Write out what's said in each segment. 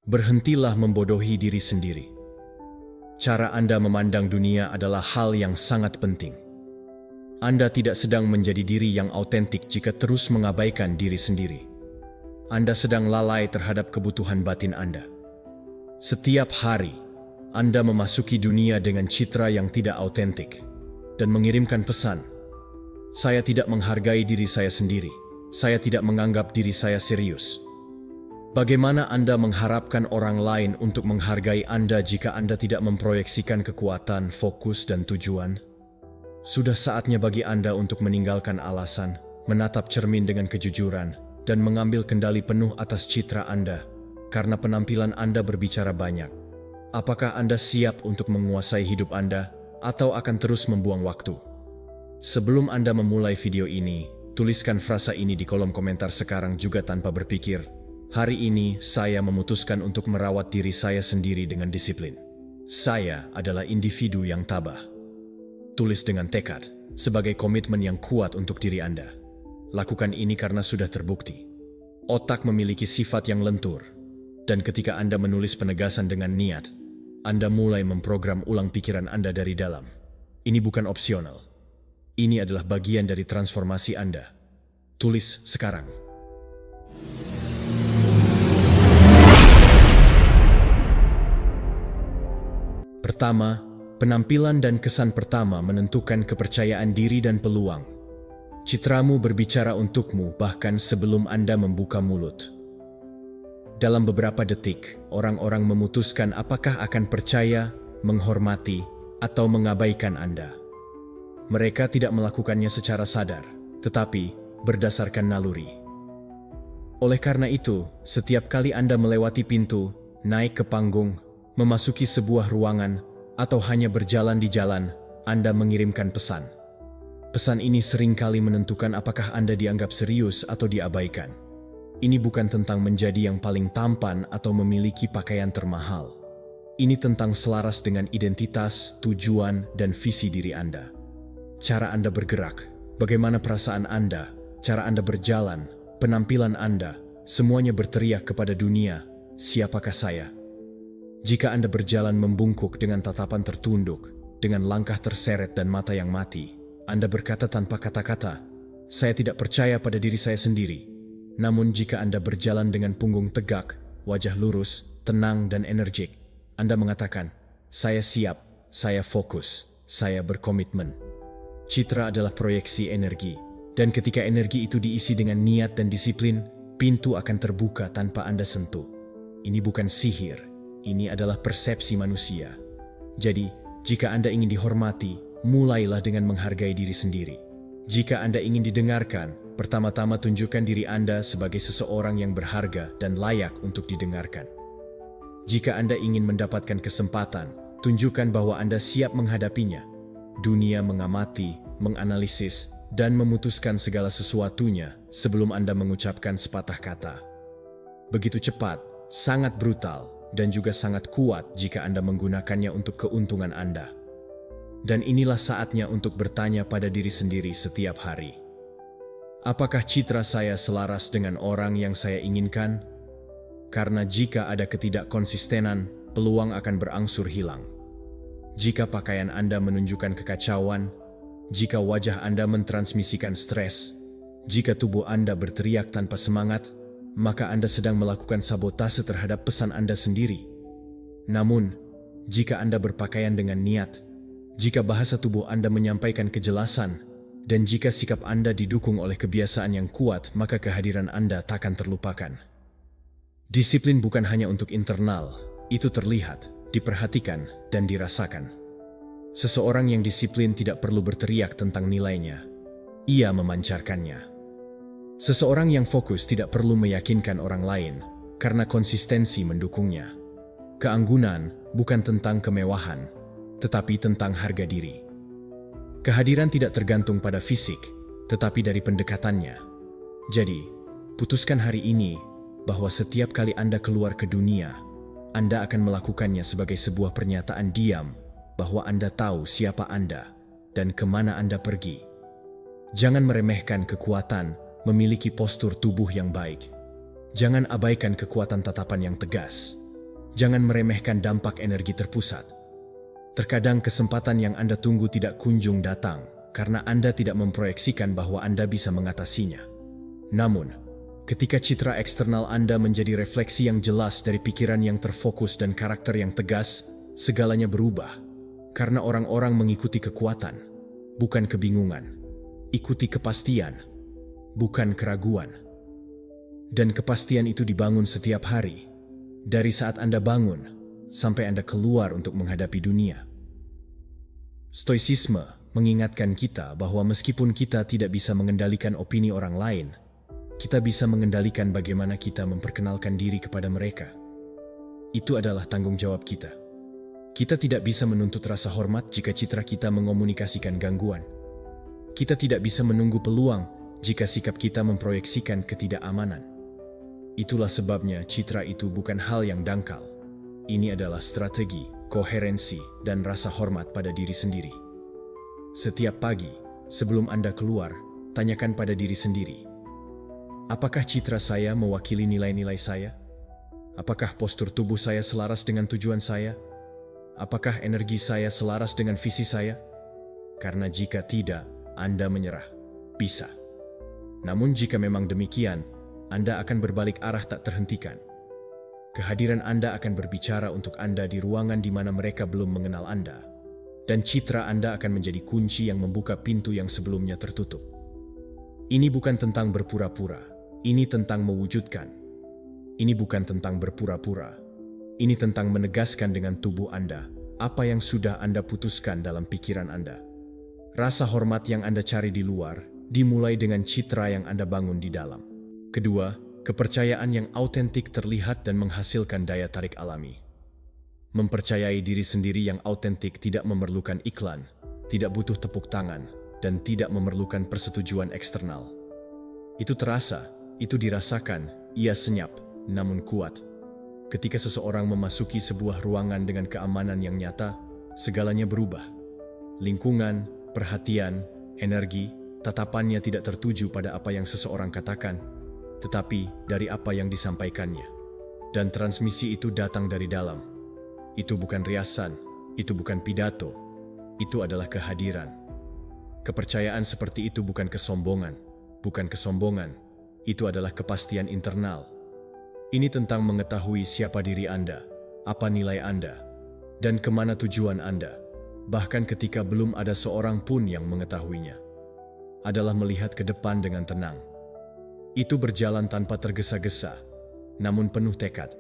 Berhentilah membodohi diri sendiri. Cara Anda memandang dunia adalah hal yang sangat penting. Anda tidak sedang menjadi diri yang autentik jika terus mengabaikan diri sendiri. Anda sedang lalai terhadap kebutuhan batin Anda. Setiap hari, Anda memasuki dunia dengan citra yang tidak autentik dan mengirimkan pesan, "Saya tidak menghargai diri saya sendiri. Saya tidak menganggap diri saya serius." Bagaimana Anda mengharapkan orang lain untuk menghargai Anda jika Anda tidak memproyeksikan kekuatan, fokus, dan tujuan? Sudah saatnya bagi Anda untuk meninggalkan alasan, menatap cermin dengan kejujuran, dan mengambil kendali penuh atas citra Anda, karena penampilan Anda berbicara banyak. Apakah Anda siap untuk menguasai hidup Anda, atau akan terus membuang waktu? Sebelum Anda memulai video ini, tuliskan frasa ini di kolom komentar sekarang juga tanpa berpikir, "Hari ini saya memutuskan untuk merawat diri saya sendiri dengan disiplin. Saya adalah individu yang tabah." Tulis dengan tekad, sebagai komitmen yang kuat untuk diri Anda. Lakukan ini karena sudah terbukti. Otak memiliki sifat yang lentur, dan ketika Anda menulis penegasan dengan niat, Anda mulai memprogram ulang pikiran Anda dari dalam. Ini bukan opsional. Ini adalah bagian dari transformasi Anda. Tulis sekarang. Pertama, penampilan dan kesan pertama menentukan kepercayaan diri dan peluang. Citramu berbicara untukmu bahkan sebelum Anda membuka mulut. Dalam beberapa detik, orang-orang memutuskan apakah akan percaya, menghormati, atau mengabaikan Anda. Mereka tidak melakukannya secara sadar, tetapi berdasarkan naluri. Oleh karena itu, setiap kali Anda melewati pintu, naik ke panggung, memasuki sebuah ruangan, atau hanya berjalan di jalan, Anda mengirimkan pesan. Pesan ini seringkali menentukan apakah Anda dianggap serius atau diabaikan. Ini bukan tentang menjadi yang paling tampan atau memiliki pakaian termahal. Ini tentang selaras dengan identitas, tujuan, dan visi diri Anda. Cara Anda bergerak, bagaimana perasaan Anda, cara Anda berjalan, penampilan Anda, semuanya berteriak kepada dunia, "Siapakah saya?" Jika Anda berjalan membungkuk dengan tatapan tertunduk, dengan langkah terseret dan mata yang mati, Anda berkata tanpa kata-kata, "Saya tidak percaya pada diri saya sendiri." Namun jika Anda berjalan dengan punggung tegak, wajah lurus, tenang dan energik, Anda mengatakan, "Saya siap, saya fokus, saya berkomitmen." Citra adalah proyeksi energi, dan ketika energi itu diisi dengan niat dan disiplin, pintu akan terbuka tanpa Anda sentuh. Ini bukan sihir, ini adalah persepsi manusia. Jadi, jika Anda ingin dihormati, mulailah dengan menghargai diri sendiri. Jika Anda ingin didengarkan, pertama-tama tunjukkan diri Anda sebagai seseorang yang berharga dan layak untuk didengarkan. Jika Anda ingin mendapatkan kesempatan, tunjukkan bahwa Anda siap menghadapinya. Dunia mengamati, menganalisis, dan memutuskan segala sesuatunya sebelum Anda mengucapkan sepatah kata. Begitu cepat, sangat brutal, dan juga sangat kuat jika Anda menggunakannya untuk keuntungan Anda. Dan inilah saatnya untuk bertanya pada diri sendiri setiap hari. Apakah citra saya selaras dengan orang yang saya inginkan? Karena jika ada ketidakkonsistenan, peluang akan berangsur hilang. Jika pakaian Anda menunjukkan kekacauan, jika wajah Anda mentransmisikan stres, jika tubuh Anda berteriak tanpa semangat, maka Anda sedang melakukan sabotase terhadap pesan Anda sendiri. Namun, jika Anda berpakaian dengan niat, jika bahasa tubuh Anda menyampaikan kejelasan, dan jika sikap Anda didukung oleh kebiasaan yang kuat, maka kehadiran Anda takkan terlupakan. Disiplin bukan hanya untuk internal, itu terlihat, diperhatikan, dan dirasakan. Seseorang yang disiplin tidak perlu berteriak tentang nilainya. Ia memancarkannya. Seseorang yang fokus tidak perlu meyakinkan orang lain, karena konsistensi mendukungnya. Keanggunan bukan tentang kemewahan, tetapi tentang harga diri. Kehadiran tidak tergantung pada fisik, tetapi dari pendekatannya. Jadi, putuskan hari ini bahwa setiap kali Anda keluar ke dunia, Anda akan melakukannya sebagai sebuah pernyataan diam bahwa Anda tahu siapa Anda dan kemana Anda pergi. Jangan meremehkan kekuatan memiliki postur tubuh yang baik. Jangan abaikan kekuatan tatapan yang tegas. Jangan meremehkan dampak energi terpusat. Terkadang kesempatan yang Anda tunggu tidak kunjung datang karena Anda tidak memproyeksikan bahwa Anda bisa mengatasinya. Namun, ketika citra eksternal Anda menjadi refleksi yang jelas dari pikiran yang terfokus dan karakter yang tegas, segalanya berubah. Karena orang-orang mengikuti kekuatan, bukan kebingungan. Ikuti kepastian, bukan keraguan. Dan kepastian itu dibangun setiap hari, dari saat Anda bangun sampai Anda keluar untuk menghadapi dunia. Stoicisme mengingatkan kita bahwa meskipun kita tidak bisa mengendalikan opini orang lain, kita bisa mengendalikan bagaimana kita memperkenalkan diri kepada mereka. Itu adalah tanggung jawab kita. Kita tidak bisa menuntut rasa hormat jika citra kita mengomunikasikan gangguan. Kita tidak bisa menunggu peluang jika sikap kita memproyeksikan ketidakamanan. Itulah sebabnya citra itu bukan hal yang dangkal. Ini adalah strategi, koherensi, dan rasa hormat pada diri sendiri. Setiap pagi, sebelum Anda keluar, tanyakan pada diri sendiri, apakah citra saya mewakili nilai-nilai saya? Apakah postur tubuh saya selaras dengan tujuan saya? Apakah energi saya selaras dengan visi saya? Karena jika tidak, Anda menyerah. Bisa. Namun jika memang demikian, Anda akan berbalik arah tak terhentikan. Kehadiran Anda akan berbicara untuk Anda di ruangan di mana mereka belum mengenal Anda. Dan citra Anda akan menjadi kunci yang membuka pintu yang sebelumnya tertutup. Ini bukan tentang berpura-pura. Ini tentang mewujudkan. Ini bukan tentang berpura-pura. Ini tentang menegaskan dengan tubuh Anda apa yang sudah Anda putuskan dalam pikiran Anda. Rasa hormat yang Anda cari di luar dimulai dengan citra yang Anda bangun di dalam. Kedua, kepercayaan yang autentik terlihat dan menghasilkan daya tarik alami. Mempercayai diri sendiri yang autentik tidak memerlukan iklan, tidak butuh tepuk tangan, dan tidak memerlukan persetujuan eksternal. Itu terasa, itu dirasakan, ia senyap, namun kuat. Ketika seseorang memasuki sebuah ruangan dengan keamanan yang nyata, segalanya berubah. Lingkungan, perhatian, energi, tatapannya tidak tertuju pada apa yang seseorang katakan, tetapi dari apa yang disampaikannya. Dan transmisi itu datang dari dalam. Itu bukan riasan, itu bukan pidato, itu adalah kehadiran. Kepercayaan seperti itu bukan kesombongan, itu adalah kepastian internal. Ini tentang mengetahui siapa diri Anda, apa nilai Anda, dan kemana tujuan Anda, bahkan ketika belum ada seorang pun yang mengetahuinya. Adalah melihat ke depan dengan tenang. Itu berjalan tanpa tergesa-gesa, namun penuh tekad.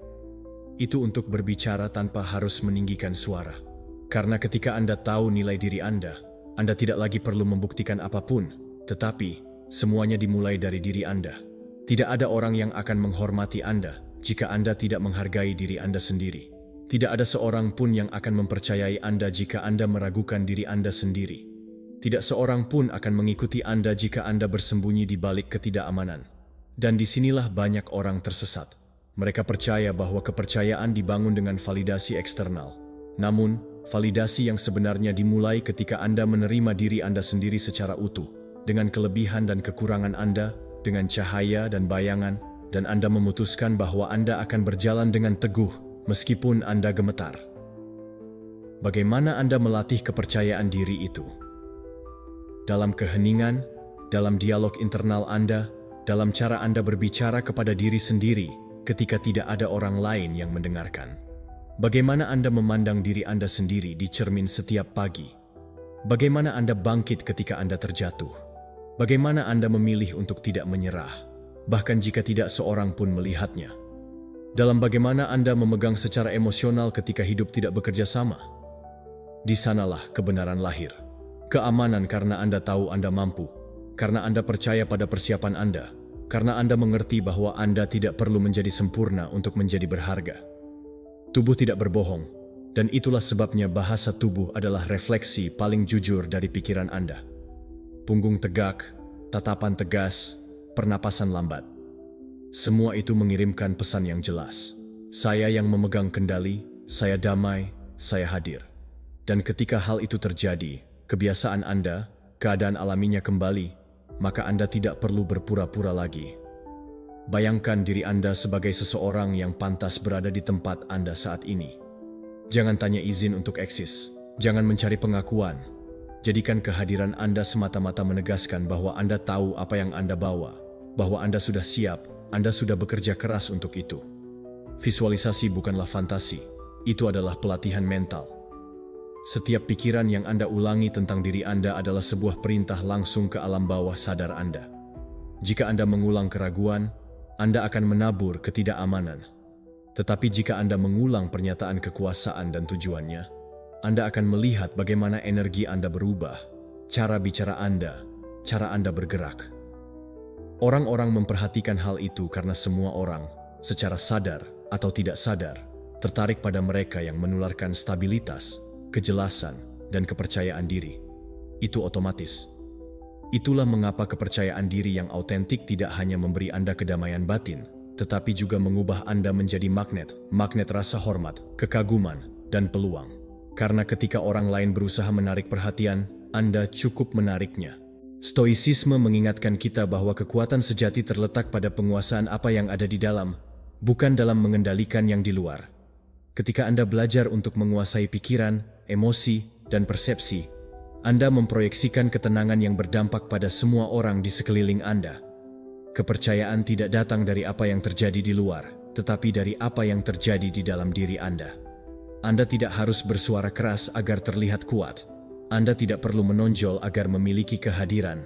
Itu untuk berbicara tanpa harus meninggikan suara. Karena ketika Anda tahu nilai diri Anda tidak lagi perlu membuktikan apapun, tetapi semuanya dimulai dari diri Anda. Tidak ada orang yang akan menghormati Anda jika Anda tidak menghargai diri Anda sendiri. Tidak ada seorang pun yang akan mempercayai Anda jika Anda meragukan diri Anda sendiri. Tidak seorang pun akan mengikuti Anda jika Anda bersembunyi di balik ketidakamanan. Dan disinilah banyak orang tersesat. Mereka percaya bahwa kepercayaan dibangun dengan validasi eksternal. Namun, validasi yang sebenarnya dimulai ketika Anda menerima diri Anda sendiri secara utuh, dengan kelebihan dan kekurangan Anda, dengan cahaya dan bayangan, dan Anda memutuskan bahwa Anda akan berjalan dengan teguh meskipun Anda gemetar. Bagaimana Anda melatih kepercayaan diri itu? Dalam keheningan, dalam dialog internal Anda, dalam cara Anda berbicara kepada diri sendiri ketika tidak ada orang lain yang mendengarkan. Bagaimana Anda memandang diri Anda sendiri di cermin setiap pagi? Bagaimana Anda bangkit ketika Anda terjatuh? Bagaimana Anda memilih untuk tidak menyerah, bahkan jika tidak seorang pun melihatnya? Dalam bagaimana Anda memegang secara emosional ketika hidup tidak bekerja sama? Di sanalah kebenaran lahir. Keamanan karena Anda tahu Anda mampu, karena Anda percaya pada persiapan Anda, karena Anda mengerti bahwa Anda tidak perlu menjadi sempurna untuk menjadi berharga. Tubuh tidak berbohong, dan itulah sebabnya bahasa tubuh adalah refleksi paling jujur dari pikiran Anda. Punggung tegak, tatapan tegas, pernapasan lambat. Semua itu mengirimkan pesan yang jelas. Saya yang memegang kendali, saya damai, saya hadir. Dan ketika hal itu terjadi, kebiasaan Anda, keadaan alaminya kembali, maka Anda tidak perlu berpura-pura lagi. Bayangkan diri Anda sebagai seseorang yang pantas berada di tempat Anda saat ini. Jangan tanya izin untuk eksis. Jangan mencari pengakuan. Jadikan kehadiran Anda semata-mata menegaskan bahwa Anda tahu apa yang Anda bawa, bahwa Anda sudah siap, Anda sudah bekerja keras untuk itu. Visualisasi bukanlah fantasi, itu adalah pelatihan mental. Setiap pikiran yang Anda ulangi tentang diri Anda adalah sebuah perintah langsung ke alam bawah sadar Anda. Jika Anda mengulang keraguan, Anda akan menabur ketidakamanan. Tetapi jika Anda mengulang pernyataan kekuasaan dan tujuannya, Anda akan melihat bagaimana energi Anda berubah, cara bicara Anda, cara Anda bergerak. Orang-orang memperhatikan hal itu karena semua orang, secara sadar atau tidak sadar, tertarik pada mereka yang menularkan stabilitas, kejelasan, dan kepercayaan diri. Itu otomatis. Itulah mengapa kepercayaan diri yang autentik tidak hanya memberi Anda kedamaian batin, tetapi juga mengubah Anda menjadi magnet rasa hormat, kekaguman, dan peluang. Karena ketika orang lain berusaha menarik perhatian, Anda cukup menariknya. Stoicisme mengingatkan kita bahwa kekuatan sejati terletak pada penguasaan apa yang ada di dalam, bukan dalam mengendalikan yang di luar. Ketika Anda belajar untuk menguasai pikiran, emosi, dan persepsi, Anda memproyeksikan ketenangan yang berdampak pada semua orang di sekeliling Anda. Kepercayaan tidak datang dari apa yang terjadi di luar, tetapi dari apa yang terjadi di dalam diri Anda. Anda tidak harus bersuara keras agar terlihat kuat. Anda tidak perlu menonjol agar memiliki kehadiran.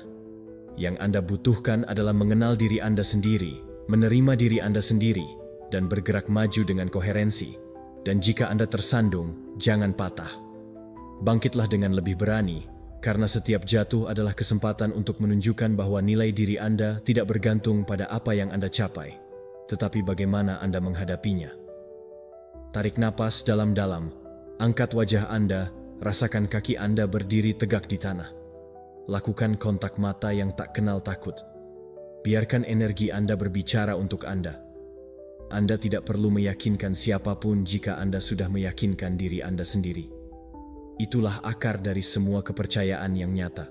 Yang Anda butuhkan adalah mengenal diri Anda sendiri, menerima diri Anda sendiri, dan bergerak maju dengan koherensi. Dan jika Anda tersandung, jangan patah. Bangkitlah dengan lebih berani, karena setiap jatuh adalah kesempatan untuk menunjukkan bahwa nilai diri Anda tidak bergantung pada apa yang Anda capai, tetapi bagaimana Anda menghadapinya. Tarik napas dalam-dalam, angkat wajah Anda, rasakan kaki Anda berdiri tegak di tanah. Lakukan kontak mata yang tak kenal takut. Biarkan energi Anda berbicara untuk Anda. Anda tidak perlu meyakinkan siapapun jika Anda sudah meyakinkan diri Anda sendiri. Itulah akar dari semua kepercayaan yang nyata.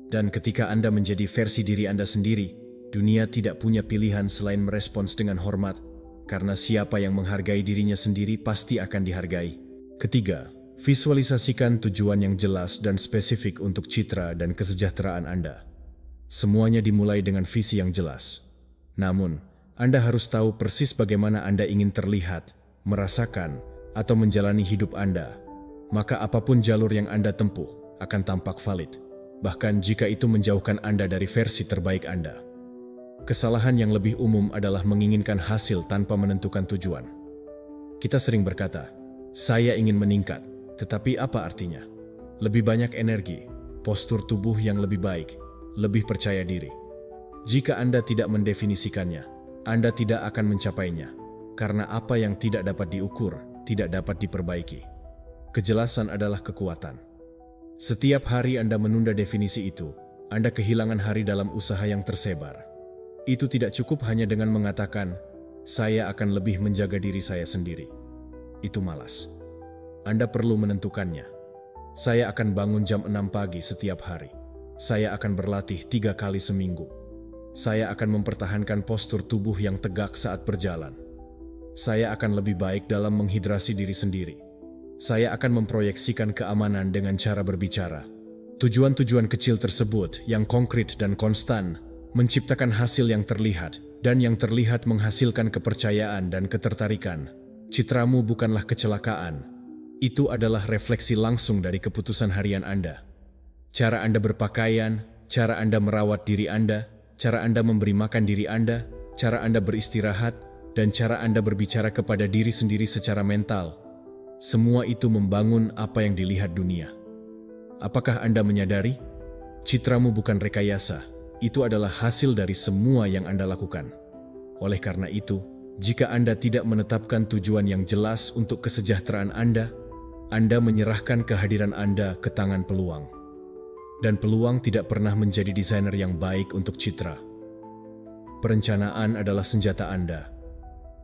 Dan ketika Anda menjadi versi diri Anda sendiri, dunia tidak punya pilihan selain merespons dengan hormat, karena siapa yang menghargai dirinya sendiri pasti akan dihargai. Ketiga, visualisasikan tujuan yang jelas dan spesifik untuk citra dan kesejahteraan Anda. Semuanya dimulai dengan visi yang jelas. Namun, Anda harus tahu persis bagaimana Anda ingin terlihat, merasakan, atau menjalani hidup Anda. Maka apapun jalur yang Anda tempuh akan tampak valid, bahkan jika itu menjauhkan Anda dari versi terbaik Anda. Kesalahan yang lebih umum adalah menginginkan hasil tanpa menentukan tujuan. Kita sering berkata, "Saya ingin meningkat," tetapi apa artinya? Lebih banyak energi, postur tubuh yang lebih baik, lebih percaya diri. Jika Anda tidak mendefinisikannya, Anda tidak akan mencapainya, karena apa yang tidak dapat diukur, tidak dapat diperbaiki. Kejelasan adalah kekuatan. Setiap hari Anda menunda definisi itu, Anda kehilangan hari dalam usaha yang tersebar. Itu tidak cukup hanya dengan mengatakan, "Saya akan lebih menjaga diri saya sendiri." Itu malas. Anda perlu menentukannya. Saya akan bangun jam 6 pagi setiap hari. Saya akan berlatih 3 kali seminggu. Saya akan mempertahankan postur tubuh yang tegak saat berjalan. Saya akan lebih baik dalam menghidrasi diri sendiri. Saya akan memproyeksikan keamanan dengan cara berbicara. Tujuan-tujuan kecil tersebut yang konkret dan konstan menciptakan hasil yang terlihat, dan yang terlihat menghasilkan kepercayaan dan ketertarikan. Citramu bukanlah kecelakaan. Itu adalah refleksi langsung dari keputusan harian Anda. Cara Anda berpakaian, cara Anda merawat diri Anda, cara Anda memberi makan diri Anda, cara Anda beristirahat, dan cara Anda berbicara kepada diri sendiri secara mental. Semua itu membangun apa yang dilihat dunia. Apakah Anda menyadari? Citramu bukan rekayasa, itu adalah hasil dari semua yang Anda lakukan. Oleh karena itu, jika Anda tidak menetapkan tujuan yang jelas untuk kesejahteraan Anda menyerahkan kehadiran Anda ke tangan peluang. Dan peluang tidak pernah menjadi desainer yang baik untuk citra. Perencanaan adalah senjata Anda.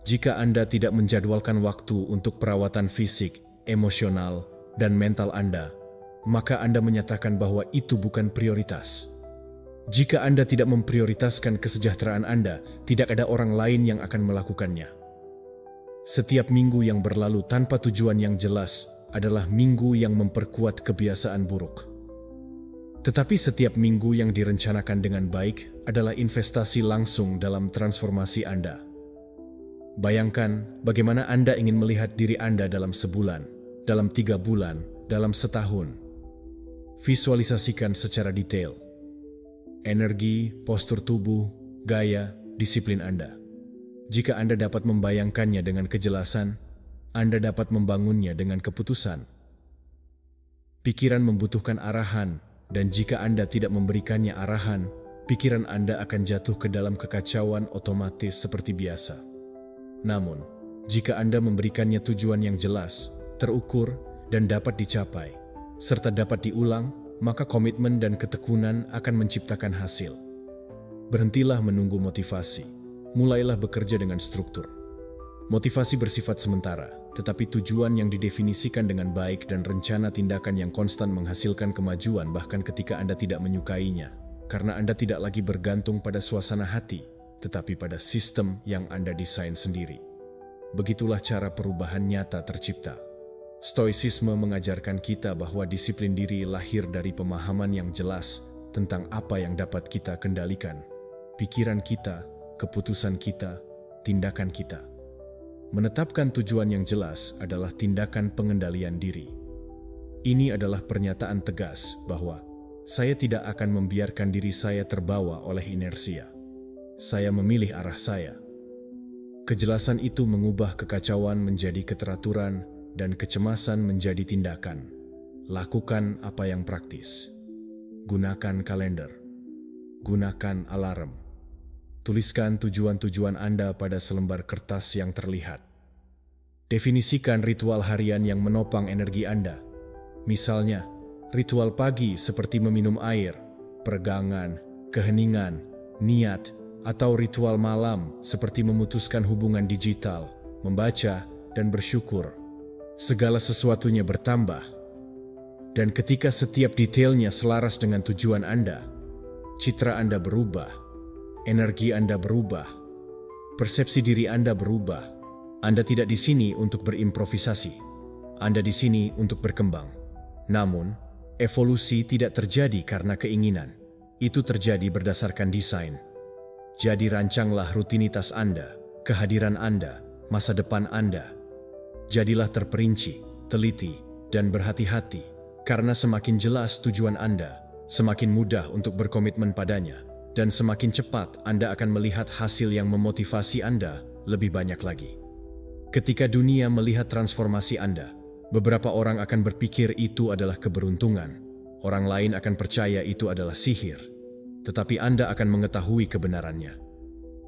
Jika Anda tidak menjadwalkan waktu untuk perawatan fisik, emosional, dan mental Anda, maka Anda menyatakan bahwa itu bukan prioritas. Jika Anda tidak memprioritaskan kesejahteraan Anda, tidak ada orang lain yang akan melakukannya. Setiap minggu yang berlalu tanpa tujuan yang jelas adalah minggu yang memperkuat kebiasaan buruk. Tetapi setiap minggu yang direncanakan dengan baik adalah investasi langsung dalam transformasi Anda. Bayangkan bagaimana Anda ingin melihat diri Anda dalam sebulan, dalam 3 bulan, dalam setahun. Visualisasikan secara detail. Energi, postur tubuh, gaya, disiplin Anda. Jika Anda dapat membayangkannya dengan kejelasan, Anda dapat membangunnya dengan keputusan. Pikiran membutuhkan arahan, dan jika Anda tidak memberikannya arahan, pikiran Anda akan jatuh ke dalam kekacauan otomatis seperti biasa. Namun, jika Anda memberikannya tujuan yang jelas, terukur, dan dapat dicapai, serta dapat diulang, maka komitmen dan ketekunan akan menciptakan hasil. Berhentilah menunggu motivasi, mulailah bekerja dengan struktur. Motivasi bersifat sementara, tetapi tujuan yang didefinisikan dengan baik dan rencana tindakan yang konstan menghasilkan kemajuan bahkan ketika Anda tidak menyukainya, karena Anda tidak lagi bergantung pada suasana hati, tetapi pada sistem yang Anda desain sendiri. Begitulah cara perubahan nyata tercipta. Stoicisme mengajarkan kita bahwa disiplin diri lahir dari pemahaman yang jelas tentang apa yang dapat kita kendalikan, pikiran kita, keputusan kita, tindakan kita. Menetapkan tujuan yang jelas adalah tindakan pengendalian diri. Ini adalah pernyataan tegas bahwa saya tidak akan membiarkan diri saya terbawa oleh inersia. Saya memilih arah saya. Kejelasan itu mengubah kekacauan menjadi keteraturan dan kecemasan menjadi tindakan. Lakukan apa yang praktis. Gunakan kalender. Gunakan alarm. Tuliskan tujuan-tujuan Anda pada selembar kertas yang terlihat. Definisikan ritual harian yang menopang energi Anda. Misalnya, ritual pagi seperti meminum air, peregangan, keheningan, niat, atau ritual malam seperti memutuskan hubungan digital, membaca, dan bersyukur. Segala sesuatunya bertambah. Dan ketika setiap detailnya selaras dengan tujuan Anda, citra Anda berubah, energi Anda berubah, persepsi diri Anda berubah. Anda tidak di sini untuk berimprovisasi. Anda di sini untuk berkembang. Namun, evolusi tidak terjadi karena keinginan. Itu terjadi berdasarkan desain. Jadi rancanglah rutinitas Anda, kehadiran Anda, masa depan Anda. Jadilah terperinci, teliti, dan berhati-hati, karena semakin jelas tujuan Anda, semakin mudah untuk berkomitmen padanya, dan semakin cepat Anda akan melihat hasil yang memotivasi Anda lebih banyak lagi. Ketika dunia melihat transformasi Anda, beberapa orang akan berpikir itu adalah keberuntungan, orang lain akan percaya itu adalah sihir, tetapi Anda akan mengetahui kebenarannya.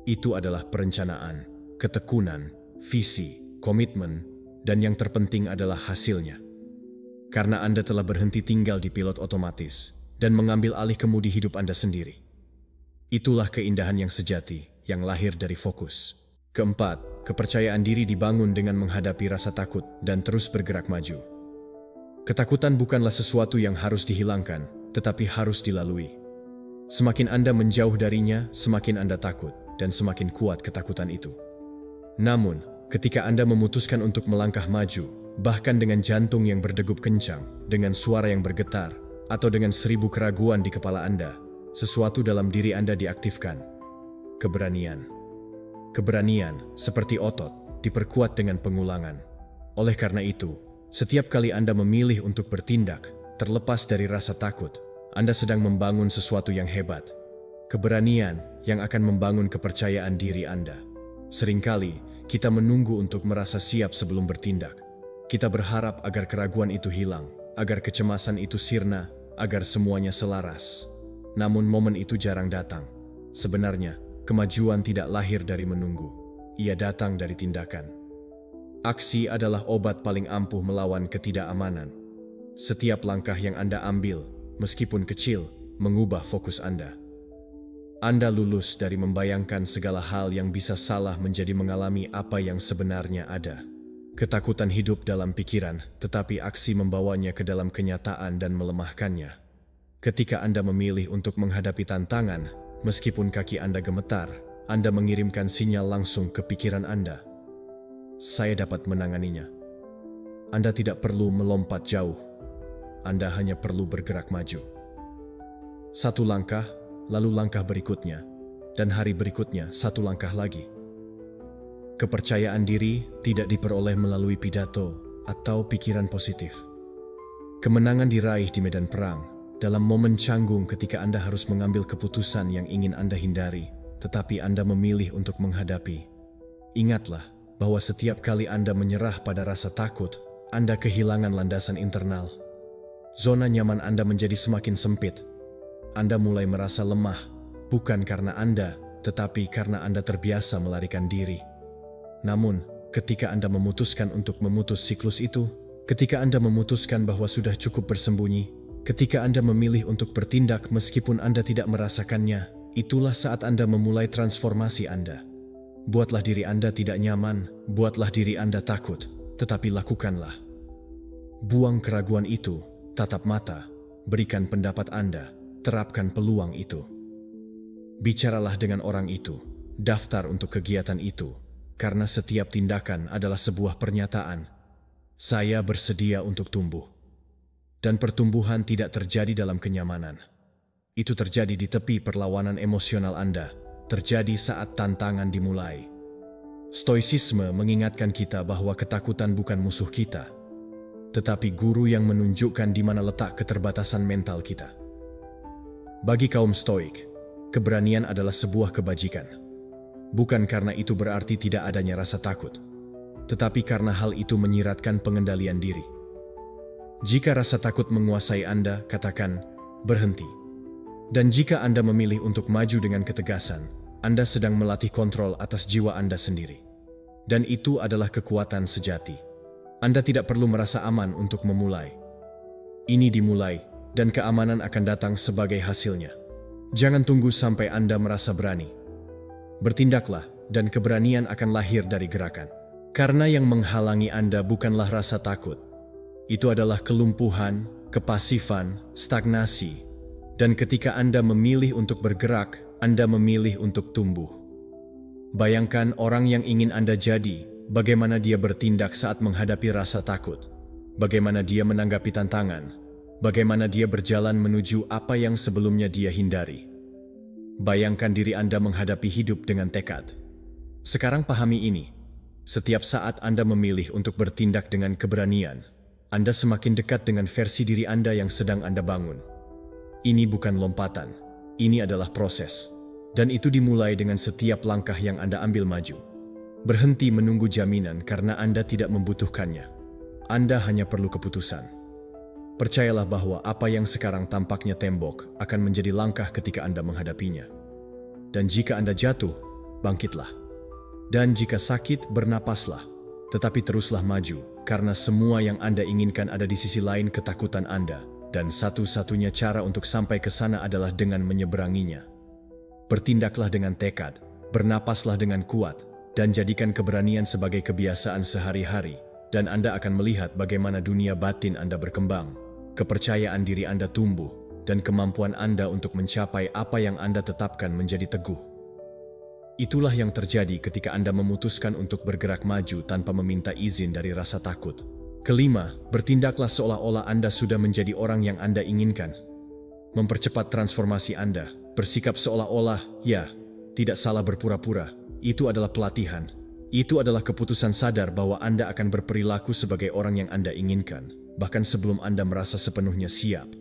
Itu adalah perencanaan, ketekunan, visi, komitmen, dan yang terpenting adalah hasilnya. Karena Anda telah berhenti tinggal di pilot otomatis dan mengambil alih kemudi hidup Anda sendiri. Itulah keindahan yang sejati yang lahir dari fokus. Keempat, kepercayaan diri dibangun dengan menghadapi rasa takut dan terus bergerak maju. Ketakutan bukanlah sesuatu yang harus dihilangkan, tetapi harus dilalui. Semakin Anda menjauh darinya, semakin Anda takut dan semakin kuat ketakutan itu. Namun, ketika Anda memutuskan untuk melangkah maju, bahkan dengan jantung yang berdegup kencang, dengan suara yang bergetar, atau dengan 1000 keraguan di kepala Anda, sesuatu dalam diri Anda diaktifkan. Keberanian. Keberanian, seperti otot, diperkuat dengan pengulangan. Oleh karena itu, setiap kali Anda memilih untuk bertindak, terlepas dari rasa takut, Anda sedang membangun sesuatu yang hebat. Keberanian yang akan membangun kepercayaan diri Anda. Seringkali, kita menunggu untuk merasa siap sebelum bertindak. Kita berharap agar keraguan itu hilang, agar kecemasan itu sirna, agar semuanya selaras. Namun momen itu jarang datang. Sebenarnya, kemajuan tidak lahir dari menunggu. Ia datang dari tindakan. Aksi adalah obat paling ampuh melawan ketidakamanan. Setiap langkah yang Anda ambil, meskipun kecil, mengubah fokus Anda. Anda lulus dari membayangkan segala hal yang bisa salah menjadi mengalami apa yang sebenarnya ada. Ketakutan hidup dalam pikiran, tetapi aksi membawanya ke dalam kenyataan dan melemahkannya. Ketika Anda memilih untuk menghadapi tantangan, meskipun kaki Anda gemetar, Anda mengirimkan sinyal langsung ke pikiran Anda. Saya dapat menanganinya. Anda tidak perlu melompat jauh. Anda hanya perlu bergerak maju. Satu langkah, lalu langkah berikutnya, dan hari berikutnya satu langkah lagi. Kepercayaan diri tidak diperoleh melalui pidato atau pikiran positif. Kemenangan diraih di medan perang, dalam momen canggung ketika Anda harus mengambil keputusan yang ingin Anda hindari, tetapi Anda memilih untuk menghadapi. Ingatlah bahwa setiap kali Anda menyerah pada rasa takut, Anda kehilangan landasan internal. Zona nyaman Anda menjadi semakin sempit. Anda mulai merasa lemah, bukan karena Anda, tetapi karena Anda terbiasa melarikan diri. Namun, ketika Anda memutuskan untuk memutus siklus itu, ketika Anda memutuskan bahwa sudah cukup bersembunyi, ketika Anda memilih untuk bertindak meskipun Anda tidak merasakannya, itulah saat Anda memulai transformasi Anda. Buatlah diri Anda tidak nyaman, buatlah diri Anda takut, tetapi lakukanlah. Buang keraguan itu, tatap mata, berikan pendapat Anda, terapkan peluang itu. Bicaralah dengan orang itu, daftar untuk kegiatan itu, karena setiap tindakan adalah sebuah pernyataan. Saya bersedia untuk tumbuh. Dan pertumbuhan tidak terjadi dalam kenyamanan. Itu terjadi di tepi perlawanan emosional Anda, terjadi saat tantangan dimulai. Stoicisme mengingatkan kita bahwa ketakutan bukan musuh kita, tetapi guru yang menunjukkan di mana letak keterbatasan mental kita. Bagi kaum Stoik, keberanian adalah sebuah kebajikan. Bukan karena itu berarti tidak adanya rasa takut, tetapi karena hal itu menyiratkan pengendalian diri. Jika rasa takut menguasai Anda, katakan, berhenti. Dan jika Anda memilih untuk maju dengan ketegasan, Anda sedang melatih kontrol atas jiwa Anda sendiri. Dan itu adalah kekuatan sejati. Anda tidak perlu merasa aman untuk memulai. Ini dimulai, dan keamanan akan datang sebagai hasilnya. Jangan tunggu sampai Anda merasa berani. Bertindaklah, dan keberanian akan lahir dari gerakan. Karena yang menghalangi Anda bukanlah rasa takut. Itu adalah kelumpuhan, kepasifan, stagnasi. Dan ketika Anda memilih untuk bergerak, Anda memilih untuk tumbuh. Bayangkan orang yang ingin Anda jadi, bagaimana dia bertindak saat menghadapi rasa takut. Bagaimana dia menanggapi tantangan. Bagaimana dia berjalan menuju apa yang sebelumnya dia hindari. Bayangkan diri Anda menghadapi hidup dengan tekad. Sekarang pahami ini. Setiap saat Anda memilih untuk bertindak dengan keberanian, Anda semakin dekat dengan versi diri Anda yang sedang Anda bangun. Ini bukan lompatan, ini adalah proses. Dan itu dimulai dengan setiap langkah yang Anda ambil maju. Berhenti menunggu jaminan karena Anda tidak membutuhkannya. Anda hanya perlu keputusan. Percayalah bahwa apa yang sekarang tampaknya tembok akan menjadi langkah ketika Anda menghadapinya. Dan jika Anda jatuh, bangkitlah. Dan jika sakit, bernapaslah. Tetapi teruslah maju, karena semua yang Anda inginkan ada di sisi lain ketakutan Anda, dan satu-satunya cara untuk sampai ke sana adalah dengan menyeberanginya. Bertindaklah dengan tekad, bernapaslah dengan kuat, dan jadikan keberanian sebagai kebiasaan sehari-hari, dan Anda akan melihat bagaimana dunia batin Anda berkembang, kepercayaan diri Anda tumbuh, dan kemampuan Anda untuk mencapai apa yang Anda tetapkan menjadi teguh. Itulah yang terjadi ketika Anda memutuskan untuk bergerak maju tanpa meminta izin dari rasa takut. Kelima, bertindaklah seolah-olah Anda sudah menjadi orang yang Anda inginkan. Mempercepat transformasi Anda, bersikap seolah-olah, ya, tidak salah berpura-pura. Itu adalah pelatihan. Itu adalah keputusan sadar bahwa Anda akan berperilaku sebagai orang yang Anda inginkan, bahkan sebelum Anda merasa sepenuhnya siap.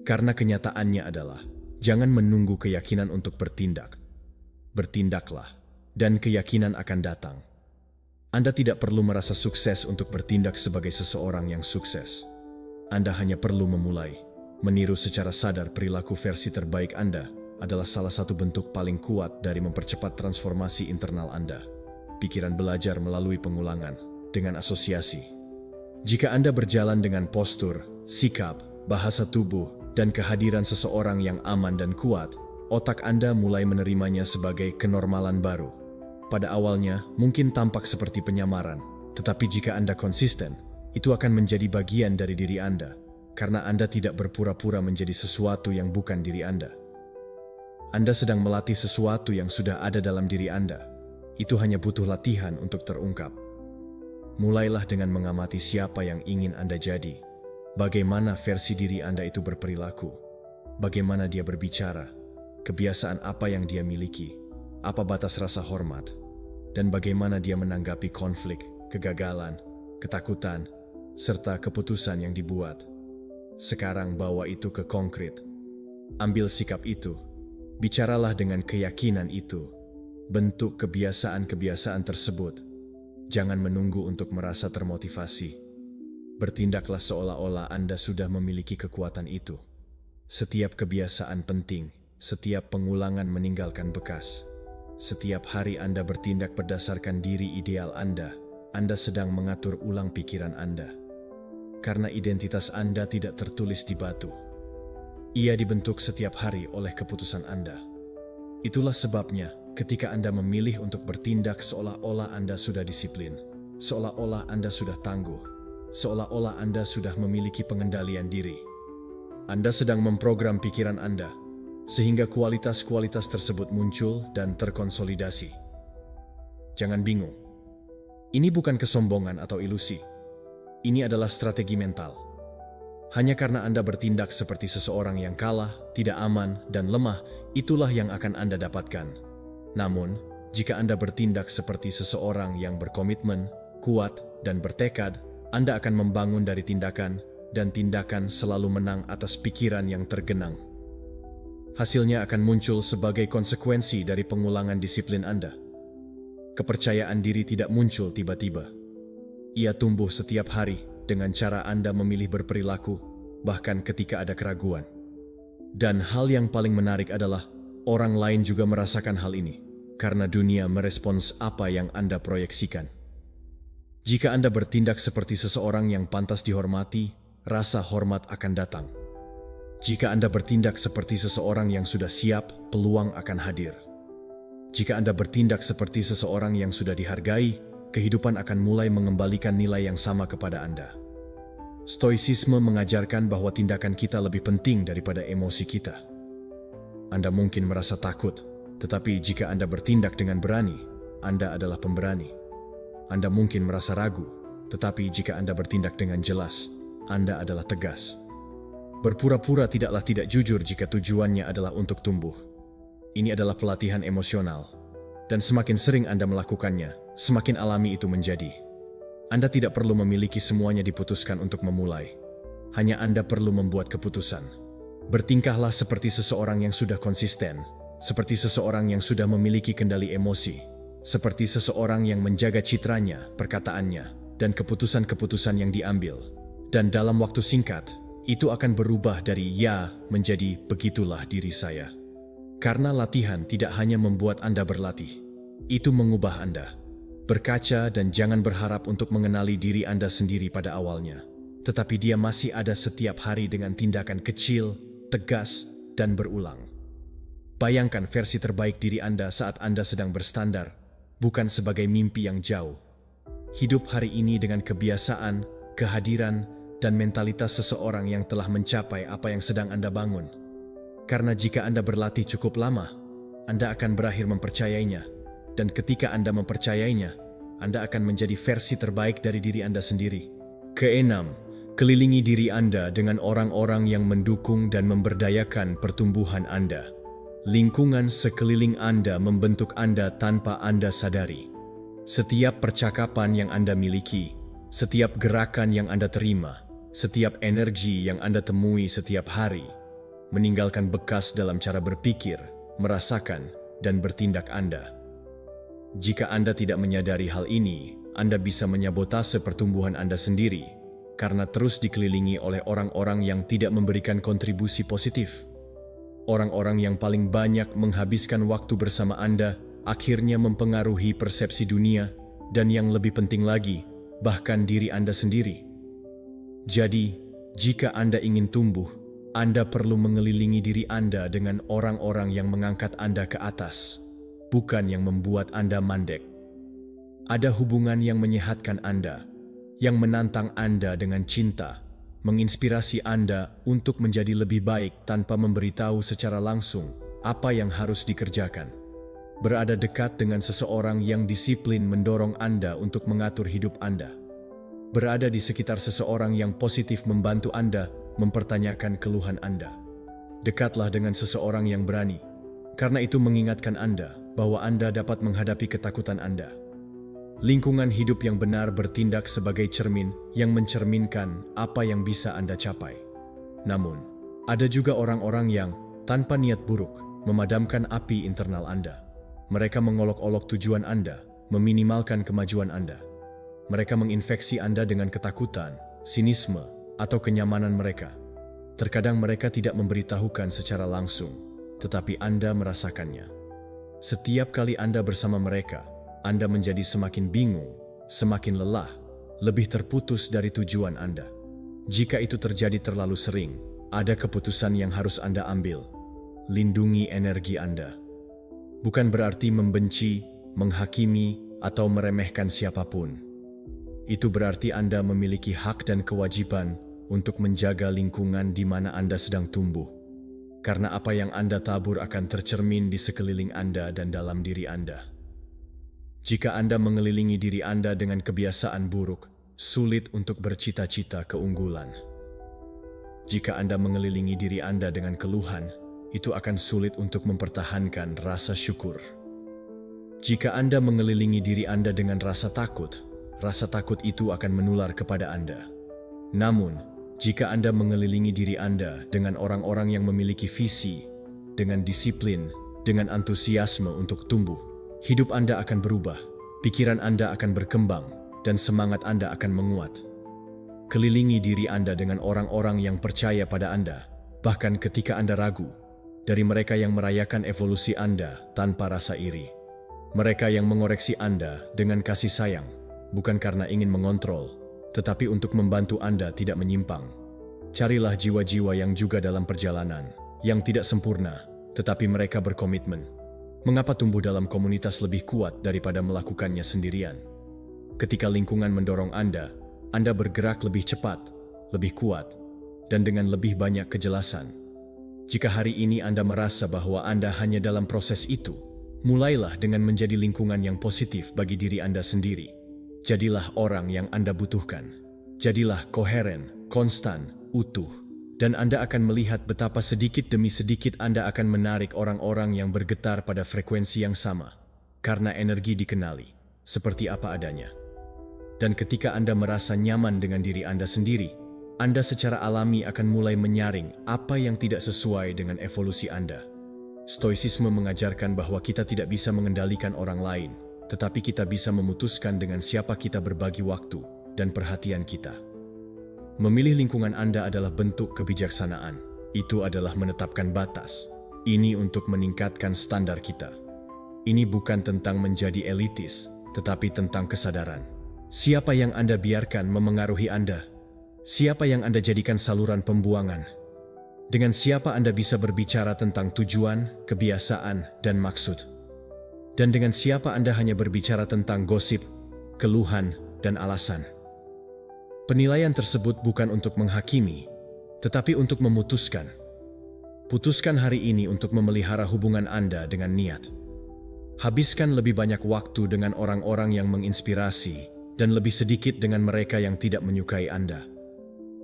Karena kenyataannya adalah, jangan menunggu keyakinan untuk bertindak. Bertindaklah, dan keyakinan akan datang. Anda tidak perlu merasa sukses untuk bertindak sebagai seseorang yang sukses. Anda hanya perlu memulai. Meniru secara sadar perilaku versi terbaik Anda adalah salah satu bentuk paling kuat dari mempercepat transformasi internal Anda. Pikiran belajar melalui pengulangan, dengan asosiasi. Jika Anda berjalan dengan postur, sikap, bahasa tubuh, dan kehadiran seseorang yang aman dan kuat, otak Anda mulai menerimanya sebagai kenormalan baru. Pada awalnya, mungkin tampak seperti penyamaran, tetapi jika Anda konsisten, itu akan menjadi bagian dari diri Anda. karena Anda tidak berpura-pura menjadi sesuatu yang bukan diri Anda. Anda sedang melatih sesuatu yang sudah ada dalam diri Anda. Itu hanya butuh latihan untuk terungkap. Mulailah dengan mengamati siapa yang ingin Anda jadi. Bagaimana versi diri Anda itu berperilaku. Bagaimana dia berbicara. Kebiasaan apa yang dia miliki. Apa batas rasa hormat. Dan bagaimana dia menanggapi konflik, kegagalan, ketakutan, serta keputusan yang dibuat. Sekarang bawa itu ke konkret. Ambil sikap itu. Bicaralah dengan keyakinan itu. Bentuk kebiasaan-kebiasaan tersebut. Jangan menunggu untuk merasa termotivasi. Bertindaklah seolah-olah Anda sudah memiliki kekuatan itu. Setiap kebiasaan penting, setiap pengulangan meninggalkan bekas. Setiap hari Anda bertindak berdasarkan diri ideal Anda sedang mengatur ulang pikiran Anda. Karena identitas Anda tidak tertulis di batu. Ia dibentuk setiap hari oleh keputusan Anda. Itulah sebabnya ketika Anda memilih untuk bertindak seolah-olah Anda sudah disiplin, seolah-olah Anda sudah tangguh, seolah-olah Anda sudah memiliki pengendalian diri. Anda sedang memprogram pikiran Anda, sehingga kualitas-kualitas tersebut muncul dan terkonsolidasi. Jangan bingung. Ini bukan kesombongan atau ilusi. Ini adalah strategi mental. Hanya karena Anda bertindak seperti seseorang yang kalah, tidak aman, dan lemah, itulah yang akan Anda dapatkan. Namun, jika Anda bertindak seperti seseorang yang berkomitmen, kuat, dan bertekad, Anda akan membangun dari tindakan, dan tindakan selalu menang atas pikiran yang tergenang. Hasilnya akan muncul sebagai konsekuensi dari pengulangan disiplin Anda. Kepercayaan diri tidak muncul tiba-tiba. Ia tumbuh setiap hari dengan cara Anda memilih berperilaku, bahkan ketika ada keraguan. Dan hal yang paling menarik adalah, orang lain juga merasakan hal ini, karena dunia merespons apa yang Anda proyeksikan. Jika Anda bertindak seperti seseorang yang pantas dihormati, rasa hormat akan datang. Jika Anda bertindak seperti seseorang yang sudah siap, peluang akan hadir. Jika Anda bertindak seperti seseorang yang sudah dihargai, kehidupan akan mulai mengembalikan nilai yang sama kepada Anda. Stoicisme mengajarkan bahwa tindakan kita lebih penting daripada emosi kita. Anda mungkin merasa takut, tetapi jika Anda bertindak dengan berani, Anda adalah pemberani. Anda mungkin merasa ragu, tetapi jika Anda bertindak dengan jelas, Anda adalah tegas. Berpura-pura tidaklah tidak jujur jika tujuannya adalah untuk tumbuh. Ini adalah pelatihan emosional, dan semakin sering Anda melakukannya, semakin alami itu menjadi. Anda tidak perlu memiliki semuanya diputuskan untuk memulai. Hanya Anda perlu membuat keputusan. Bertingkahlah seperti seseorang yang sudah konsisten, seperti seseorang yang sudah memiliki kendali emosi, seperti seseorang yang menjaga citranya, perkataannya, dan keputusan-keputusan yang diambil. Dan dalam waktu singkat, itu akan berubah dari ya menjadi begitulah diri saya. Karena latihan tidak hanya membuat Anda berlatih, itu mengubah Anda. Berkaca dan jangan berharap untuk mengenali diri Anda sendiri pada awalnya. Tetapi dia masih ada setiap hari dengan tindakan kecil, tegas, dan berulang. Bayangkan versi terbaik diri Anda saat Anda sedang berstandar, bukan sebagai mimpi yang jauh. Hidup hari ini dengan kebiasaan, kehadiran, dan mentalitas seseorang yang telah mencapai apa yang sedang Anda bangun. Karena jika Anda berlatih cukup lama, Anda akan berakhir mempercayainya. Dan ketika Anda mempercayainya, Anda akan menjadi versi terbaik dari diri Anda sendiri. Keenam, kelilingi diri Anda dengan orang-orang yang mendukung dan memberdayakan pertumbuhan Anda. Lingkungan sekeliling Anda membentuk Anda tanpa Anda sadari. Setiap percakapan yang Anda miliki, setiap gerakan yang Anda terima, setiap energi yang Anda temui setiap hari, meninggalkan bekas dalam cara berpikir, merasakan, dan bertindak Anda. Jika Anda tidak menyadari hal ini, Anda bisa menyabotase pertumbuhan Anda sendiri karena terus dikelilingi oleh orang-orang yang tidak memberikan kontribusi positif. Orang-orang yang paling banyak menghabiskan waktu bersama Anda akhirnya mempengaruhi persepsi dunia dan yang lebih penting lagi, bahkan diri Anda sendiri. Jadi, jika Anda ingin tumbuh, Anda perlu mengelilingi diri Anda dengan orang-orang yang mengangkat Anda ke atas, bukan yang membuat Anda mandek. Ada hubungan yang menyehatkan Anda, yang menantang Anda dengan cinta, menginspirasi Anda untuk menjadi lebih baik tanpa memberitahu secara langsung apa yang harus dikerjakan. Berada dekat dengan seseorang yang disiplin mendorong Anda untuk mengatur hidup Anda. Berada di sekitar seseorang yang positif membantu Anda mempertanyakan keluhan Anda. Dekatlah dengan seseorang yang berani, karena itu mengingatkan Anda bahwa Anda dapat menghadapi ketakutan Anda. Lingkungan hidup yang benar bertindak sebagai cermin yang mencerminkan apa yang bisa Anda capai. Namun, ada juga orang-orang yang, tanpa niat buruk, memadamkan api internal Anda. Mereka mengolok-olok tujuan Anda, meminimalkan kemajuan Anda. Mereka menginfeksi Anda dengan ketakutan, sinisme, atau kenyamanan mereka. Terkadang mereka tidak memberitahukan secara langsung, tetapi Anda merasakannya. Setiap kali Anda bersama mereka, Anda menjadi semakin bingung, semakin lelah, lebih terputus dari tujuan Anda. Jika itu terjadi terlalu sering, ada keputusan yang harus Anda ambil. Lindungi energi Anda. Bukan berarti membenci, menghakimi, atau meremehkan siapapun. Itu berarti Anda memiliki hak dan kewajiban untuk menjaga lingkungan di mana Anda sedang tumbuh. Karena apa yang Anda tabur akan tercermin di sekeliling Anda dan dalam diri Anda. Jika Anda mengelilingi diri Anda dengan kebiasaan buruk, sulit untuk bercita-cita keunggulan. Jika Anda mengelilingi diri Anda dengan keluhan, itu akan sulit untuk mempertahankan rasa syukur. Jika Anda mengelilingi diri Anda dengan rasa takut itu akan menular kepada Anda. Namun, jika Anda mengelilingi diri Anda dengan orang-orang yang memiliki visi, dengan disiplin, dengan antusiasme untuk tumbuh, hidup Anda akan berubah, pikiran Anda akan berkembang, dan semangat Anda akan menguat. Kelilingi diri Anda dengan orang-orang yang percaya pada Anda, bahkan ketika Anda ragu, dari mereka yang merayakan evolusi Anda tanpa rasa iri. Mereka yang mengoreksi Anda dengan kasih sayang, bukan karena ingin mengontrol, tetapi untuk membantu Anda tidak menyimpang. Carilah jiwa-jiwa yang juga dalam perjalanan, yang tidak sempurna, tetapi mereka berkomitmen. Mengapa tumbuh dalam komunitas lebih kuat daripada melakukannya sendirian? Ketika lingkungan mendorong Anda bergerak lebih cepat, lebih kuat, dan dengan lebih banyak kejelasan. Jika hari ini Anda merasa bahwa Anda hanya dalam proses itu, mulailah dengan menjadi lingkungan yang positif bagi diri Anda sendiri. Jadilah orang yang Anda butuhkan. Jadilah koheren, konstan, utuh. Dan Anda akan melihat betapa sedikit demi sedikit Anda akan menarik orang-orang yang bergetar pada frekuensi yang sama. Karena energi dikenali, seperti apa adanya. Dan ketika Anda merasa nyaman dengan diri Anda sendiri, Anda secara alami akan mulai menyaring apa yang tidak sesuai dengan evolusi Anda. Stoicisme mengajarkan bahwa kita tidak bisa mengendalikan orang lain, tetapi kita bisa memutuskan dengan siapa kita berbagi waktu dan perhatian kita. Memilih lingkungan Anda adalah bentuk kebijaksanaan. Itu adalah menetapkan batas. Ini untuk meningkatkan standar kita. Ini bukan tentang menjadi elitis, tetapi tentang kesadaran. Siapa yang Anda biarkan memengaruhi Anda? Siapa yang Anda jadikan saluran pembuangan? Dengan siapa Anda bisa berbicara tentang tujuan, kebiasaan, dan maksud? Dan dengan siapa Anda hanya berbicara tentang gosip, keluhan, dan alasan? Penilaian tersebut bukan untuk menghakimi, tetapi untuk memutuskan. Putuskan hari ini untuk memelihara hubungan Anda dengan niat. Habiskan lebih banyak waktu dengan orang-orang yang menginspirasi dan lebih sedikit dengan mereka yang tidak menyukai Anda.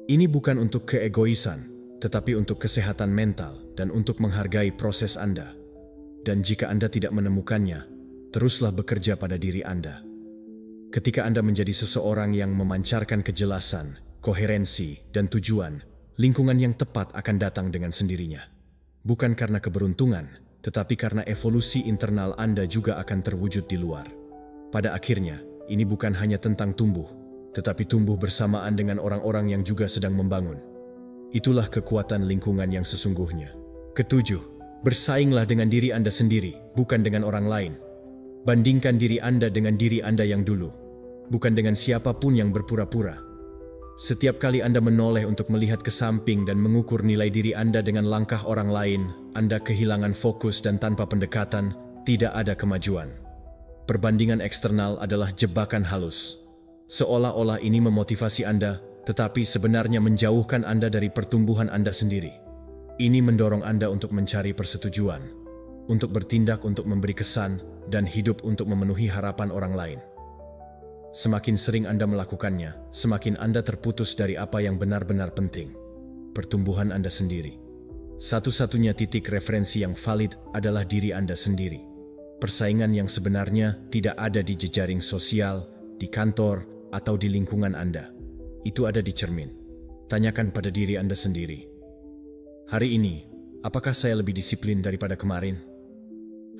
Ini bukan untuk keegoisan, tetapi untuk kesehatan mental dan untuk menghargai proses Anda. Dan jika Anda tidak menemukannya, teruslah bekerja pada diri Anda. Ketika Anda menjadi seseorang yang memancarkan kejelasan, koherensi, dan tujuan, lingkungan yang tepat akan datang dengan sendirinya. Bukan karena keberuntungan, tetapi karena evolusi internal Anda juga akan terwujud di luar. Pada akhirnya, ini bukan hanya tentang tumbuh, tetapi tumbuh bersamaan dengan orang-orang yang juga sedang membangun. Itulah kekuatan lingkungan yang sesungguhnya. Ketujuh, bersainglah dengan diri Anda sendiri, bukan dengan orang lain. Bandingkan diri Anda dengan diri Anda yang dulu, bukan dengan siapapun yang berpura-pura. Setiap kali Anda menoleh untuk melihat ke samping dan mengukur nilai diri Anda dengan langkah orang lain, Anda kehilangan fokus dan tanpa pendekatan, tidak ada kemajuan. Perbandingan eksternal adalah jebakan halus. Seolah-olah ini memotivasi Anda, tetapi sebenarnya menjauhkan Anda dari pertumbuhan Anda sendiri. Ini mendorong Anda untuk mencari persetujuan, untuk bertindak untuk memberi kesan, dan hidup untuk memenuhi harapan orang lain. Semakin sering Anda melakukannya, semakin Anda terputus dari apa yang benar-benar penting, pertumbuhan Anda sendiri. Satu-satunya titik referensi yang valid adalah diri Anda sendiri. Persaingan yang sebenarnya tidak ada di jejaring sosial, di kantor, atau di lingkungan Anda. Itu ada di cermin. Tanyakan pada diri Anda sendiri. Hari ini, apakah saya lebih disiplin daripada kemarin?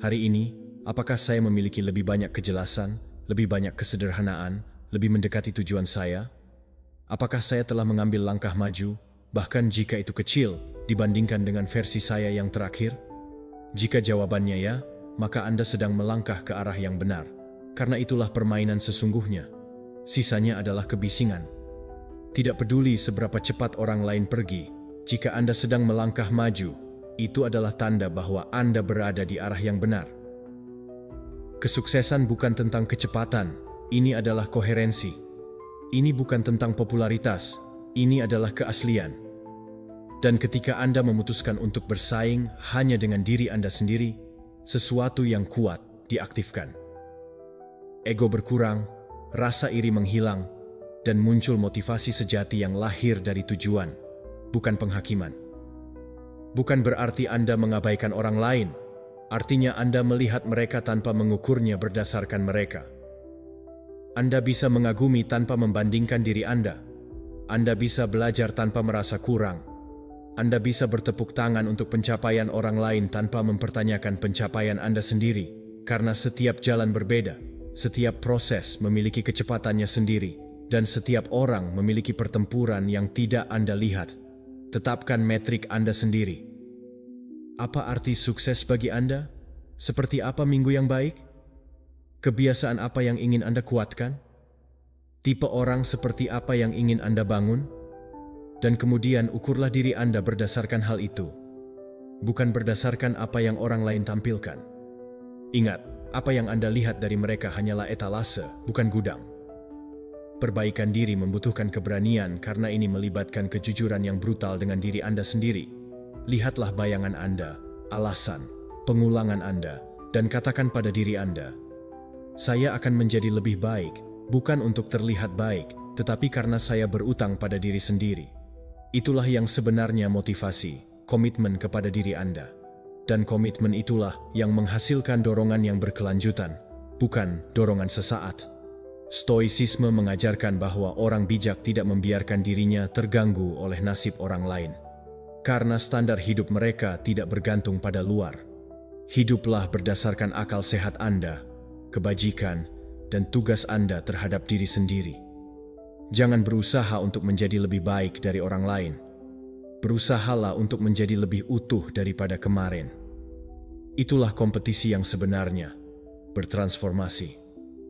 Hari ini, apakah saya memiliki lebih banyak kejelasan, lebih banyak kesederhanaan, lebih mendekati tujuan saya? Apakah saya telah mengambil langkah maju, bahkan jika itu kecil, dibandingkan dengan versi saya yang terakhir? Jika jawabannya ya, maka Anda sedang melangkah ke arah yang benar. Karena itulah permainan sesungguhnya. Sisanya adalah kebisingan. Tidak peduli seberapa cepat orang lain pergi, jika Anda sedang melangkah maju, itu adalah tanda bahwa Anda berada di arah yang benar. Kesuksesan bukan tentang kecepatan, ini adalah koherensi. Ini bukan tentang popularitas, ini adalah keaslian. Dan ketika Anda memutuskan untuk bersaing hanya dengan diri Anda sendiri, sesuatu yang kuat diaktifkan. Ego berkurang, rasa iri menghilang, dan muncul motivasi sejati yang lahir dari tujuan, bukan penghakiman. Bukan berarti Anda mengabaikan orang lain, artinya Anda melihat mereka tanpa mengukurnya berdasarkan mereka. Anda bisa mengagumi tanpa membandingkan diri Anda. Anda bisa belajar tanpa merasa kurang. Anda bisa bertepuk tangan untuk pencapaian orang lain tanpa mempertanyakan pencapaian Anda sendiri, karena setiap jalan berbeda, setiap proses memiliki kecepatannya sendiri, dan setiap orang memiliki pertempuran yang tidak Anda lihat. Tetapkan metrik Anda sendiri. Apa arti sukses bagi Anda? Seperti apa minggu yang baik? Kebiasaan apa yang ingin Anda kuatkan? Tipe orang seperti apa yang ingin Anda bangun? Dan kemudian ukurlah diri Anda berdasarkan hal itu, bukan berdasarkan apa yang orang lain tampilkan. Ingat, apa yang Anda lihat dari mereka hanyalah etalase, bukan gudang. Perbaikan diri membutuhkan keberanian karena ini melibatkan kejujuran yang brutal dengan diri Anda sendiri. Lihatlah bayangan Anda, alasan, pengulangan Anda, dan katakan pada diri Anda, saya akan menjadi lebih baik, bukan untuk terlihat baik, tetapi karena saya berutang pada diri sendiri. Itulah yang sebenarnya motivasi, komitmen kepada diri Anda. Dan komitmen itulah yang menghasilkan dorongan yang berkelanjutan, bukan dorongan sesaat. Stoicisme mengajarkan bahwa orang bijak tidak membiarkan dirinya terganggu oleh nasib orang lain. Karena standar hidup mereka tidak bergantung pada luar. Hiduplah berdasarkan akal sehat Anda, kebajikan, dan tugas Anda terhadap diri sendiri. Jangan berusaha untuk menjadi lebih baik dari orang lain. Berusahalah untuk menjadi lebih utuh daripada kemarin. Itulah kompetisi yang sebenarnya, bertransformasi.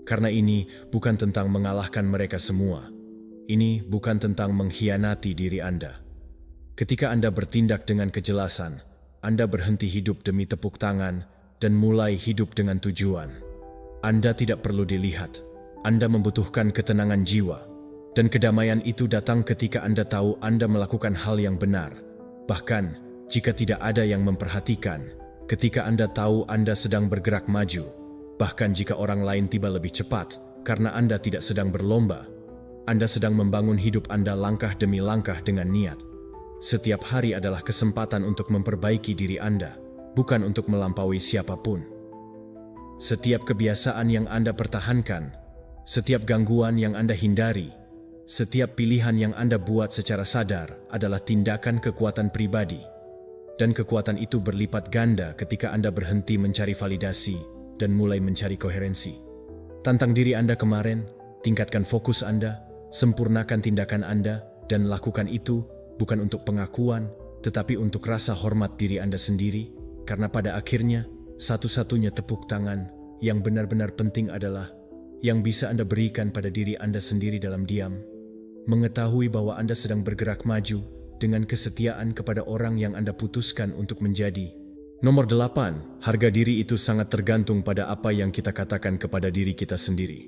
Karena ini bukan tentang mengalahkan mereka semua. Ini bukan tentang mengkhianati diri Anda. Ketika Anda bertindak dengan kejelasan, Anda berhenti hidup demi tepuk tangan dan mulai hidup dengan tujuan. Anda tidak perlu dilihat. Anda membutuhkan ketenangan jiwa. Dan kedamaian itu datang ketika Anda tahu Anda melakukan hal yang benar. Bahkan, jika tidak ada yang memperhatikan, ketika Anda tahu Anda sedang bergerak maju, bahkan jika orang lain tiba lebih cepat, karena Anda tidak sedang berlomba, Anda sedang membangun hidup Anda langkah demi langkah dengan niat. Setiap hari adalah kesempatan untuk memperbaiki diri Anda, bukan untuk melampaui siapapun. Setiap kebiasaan yang Anda pertahankan, setiap gangguan yang Anda hindari, setiap pilihan yang Anda buat secara sadar adalah tindakan kekuatan pribadi. Dan kekuatan itu berlipat ganda ketika Anda berhenti mencari validasi dan mulai mencari koherensi. Tantang diri Anda kemarin, tingkatkan fokus Anda, sempurnakan tindakan Anda, dan lakukan itu bukan untuk pengakuan, tetapi untuk rasa hormat diri Anda sendiri, karena pada akhirnya, satu-satunya tepuk tangan yang benar-benar penting adalah yang bisa Anda berikan pada diri Anda sendiri dalam diam, mengetahui bahwa Anda sedang bergerak maju dengan kesetiaan kepada orang yang Anda putuskan untuk menjadi. Nomor 8, harga diri itu sangat tergantung pada apa yang kita katakan kepada diri kita sendiri.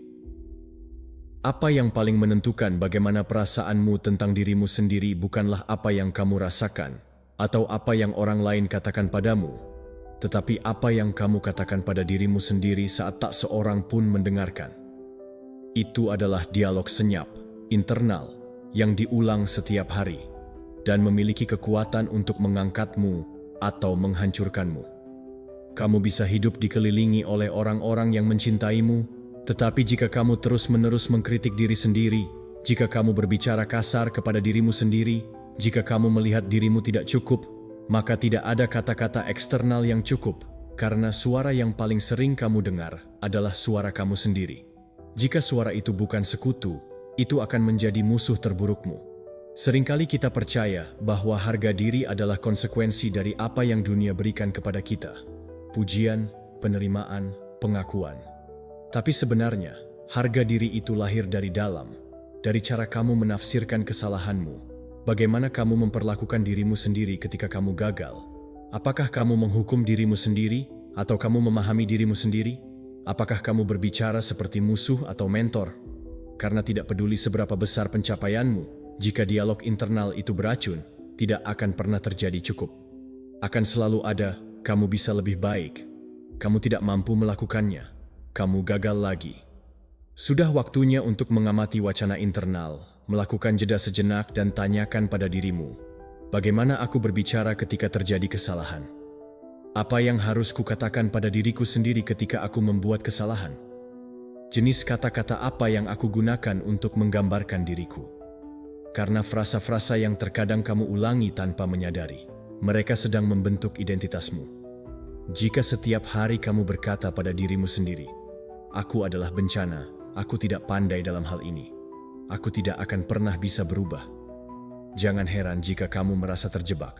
Apa yang paling menentukan bagaimana perasaanmu tentang dirimu sendiri bukanlah apa yang kamu rasakan atau apa yang orang lain katakan padamu, tetapi apa yang kamu katakan pada dirimu sendiri saat tak seorang pun mendengarkan. Itu adalah dialog senyap, internal, yang diulang setiap hari dan memiliki kekuatan untuk mengangkatmu atau menghancurkanmu. Kamu bisa hidup dikelilingi oleh orang-orang yang mencintaimu, tetapi jika kamu terus-menerus mengkritik diri sendiri, jika kamu berbicara kasar kepada dirimu sendiri, jika kamu melihat dirimu tidak cukup, maka tidak ada kata-kata eksternal yang cukup, karena suara yang paling sering kamu dengar adalah suara kamu sendiri. Jika suara itu bukan sekutu, itu akan menjadi musuh terburukmu. Seringkali kita percaya bahwa harga diri adalah konsekuensi dari apa yang dunia berikan kepada kita. Pujian, penerimaan, pengakuan. Tapi sebenarnya, harga diri itu lahir dari dalam, dari cara kamu menafsirkan kesalahanmu. Bagaimana kamu memperlakukan dirimu sendiri ketika kamu gagal? Apakah kamu menghukum dirimu sendiri, atau kamu memahami dirimu sendiri? Apakah kamu berbicara seperti musuh atau mentor? Karena tidak peduli seberapa besar pencapaianmu, jika dialog internal itu beracun, tidak akan pernah terjadi cukup. Akan selalu ada, kamu bisa lebih baik. Kamu tidak mampu melakukannya. Kamu gagal lagi. Sudah waktunya untuk mengamati wacana internal, melakukan jeda sejenak dan tanyakan pada dirimu, bagaimana aku berbicara ketika terjadi kesalahan? Apa yang harus kukatakan pada diriku sendiri ketika aku membuat kesalahan? Jenis kata-kata apa yang aku gunakan untuk menggambarkan diriku? Karena frasa-frasa yang terkadang kamu ulangi tanpa menyadari, mereka sedang membentuk identitasmu. Jika setiap hari kamu berkata pada dirimu sendiri, "Aku adalah bencana, aku tidak pandai dalam hal ini. Aku tidak akan pernah bisa berubah." Jangan heran jika kamu merasa terjebak.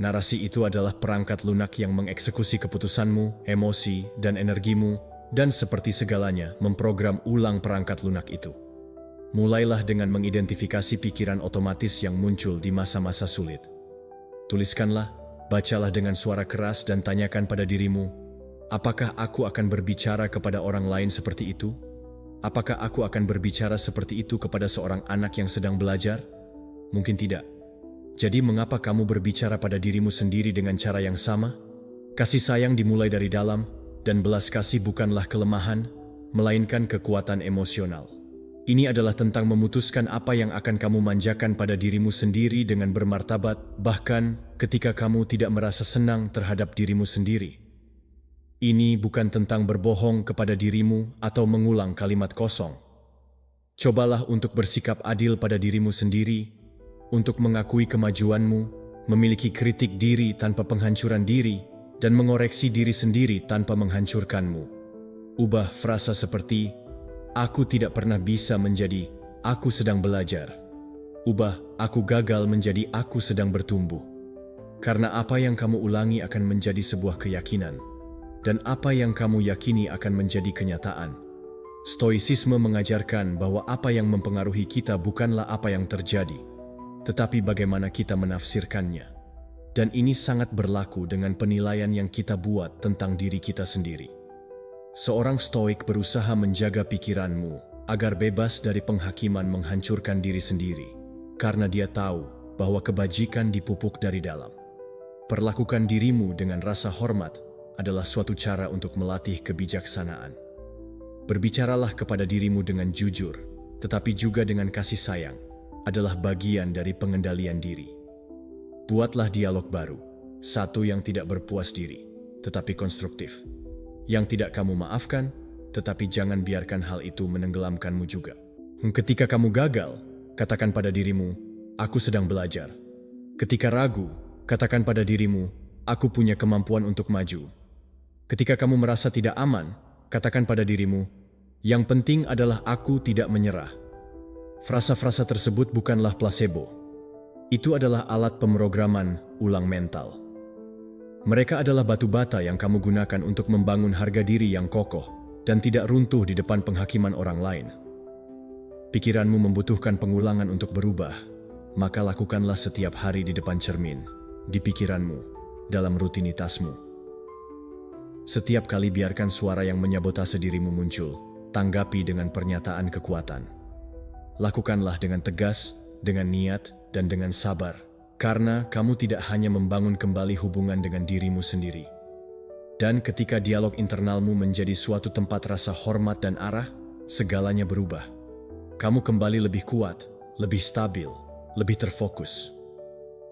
Narasi itu adalah perangkat lunak yang mengeksekusi keputusanmu, emosi, dan energimu, dan seperti segalanya memprogram ulang perangkat lunak itu. Mulailah dengan mengidentifikasi pikiran otomatis yang muncul di masa-masa sulit. Tuliskanlah, bacalah dengan suara keras dan tanyakan pada dirimu, apakah aku akan berbicara kepada orang lain seperti itu? Apakah aku akan berbicara seperti itu kepada seorang anak yang sedang belajar? Mungkin tidak. Jadi mengapa kamu berbicara pada dirimu sendiri dengan cara yang sama? Kasih sayang dimulai dari dalam, dan belas kasih bukanlah kelemahan, melainkan kekuatan emosional. Ini adalah tentang memutuskan apa yang akan kamu manjakan pada dirimu sendiri dengan bermartabat, bahkan ketika kamu tidak merasa senang terhadap dirimu sendiri. Ini bukan tentang berbohong kepada dirimu atau mengulang kalimat kosong. Cobalah untuk bersikap adil pada dirimu sendiri, untuk mengakui kemajuanmu, memiliki kritik diri tanpa penghancuran diri, dan mengoreksi diri sendiri tanpa menghancurkanmu. Ubah frasa seperti, "Aku tidak pernah bisa" menjadi, "Aku sedang belajar." Ubah, "Aku gagal" menjadi, "Aku sedang bertumbuh." Karena apa yang kamu ulangi akan menjadi sebuah keyakinan, dan apa yang kamu yakini akan menjadi kenyataan. Stoicisme mengajarkan bahwa apa yang mempengaruhi kita bukanlah apa yang terjadi, tetapi bagaimana kita menafsirkannya. Dan ini sangat berlaku dengan penilaian yang kita buat tentang diri kita sendiri. Seorang stoik berusaha menjaga pikiranmu agar bebas dari penghakiman menghancurkan diri sendiri, karena dia tahu bahwa kebajikan dipupuk dari dalam. Perlakukan dirimu dengan rasa hormat adalah suatu cara untuk melatih kebijaksanaan. Berbicaralah kepada dirimu dengan jujur, tetapi juga dengan kasih sayang, adalah bagian dari pengendalian diri. Buatlah dialog baru, satu yang tidak berpuas diri, tetapi konstruktif. Yang tidak kamu maafkan, tetapi jangan biarkan hal itu menenggelamkanmu juga. Ketika kamu gagal, katakan pada dirimu, "Aku sedang belajar." Ketika ragu, katakan pada dirimu, "Aku punya kemampuan untuk maju." Ketika kamu merasa tidak aman, katakan pada dirimu, "Yang penting adalah aku tidak menyerah." Frasa-frasa tersebut bukanlah placebo. Itu adalah alat pemrograman ulang mental. Mereka adalah batu bata yang kamu gunakan untuk membangun harga diri yang kokoh dan tidak runtuh di depan penghakiman orang lain. Pikiranmu membutuhkan pengulangan untuk berubah, maka lakukanlah setiap hari di depan cermin, di pikiranmu, dalam rutinitasmu. Setiap kali biarkan suara yang menyabotase dirimu muncul, tanggapi dengan pernyataan kekuatan. Lakukanlah dengan tegas, dengan niat, dan dengan sabar, karena kamu tidak hanya membangun kembali hubungan dengan dirimu sendiri. Dan ketika dialog internalmu menjadi suatu tempat rasa hormat dan arah, segalanya berubah. Kamu kembali lebih kuat, lebih stabil, lebih terfokus.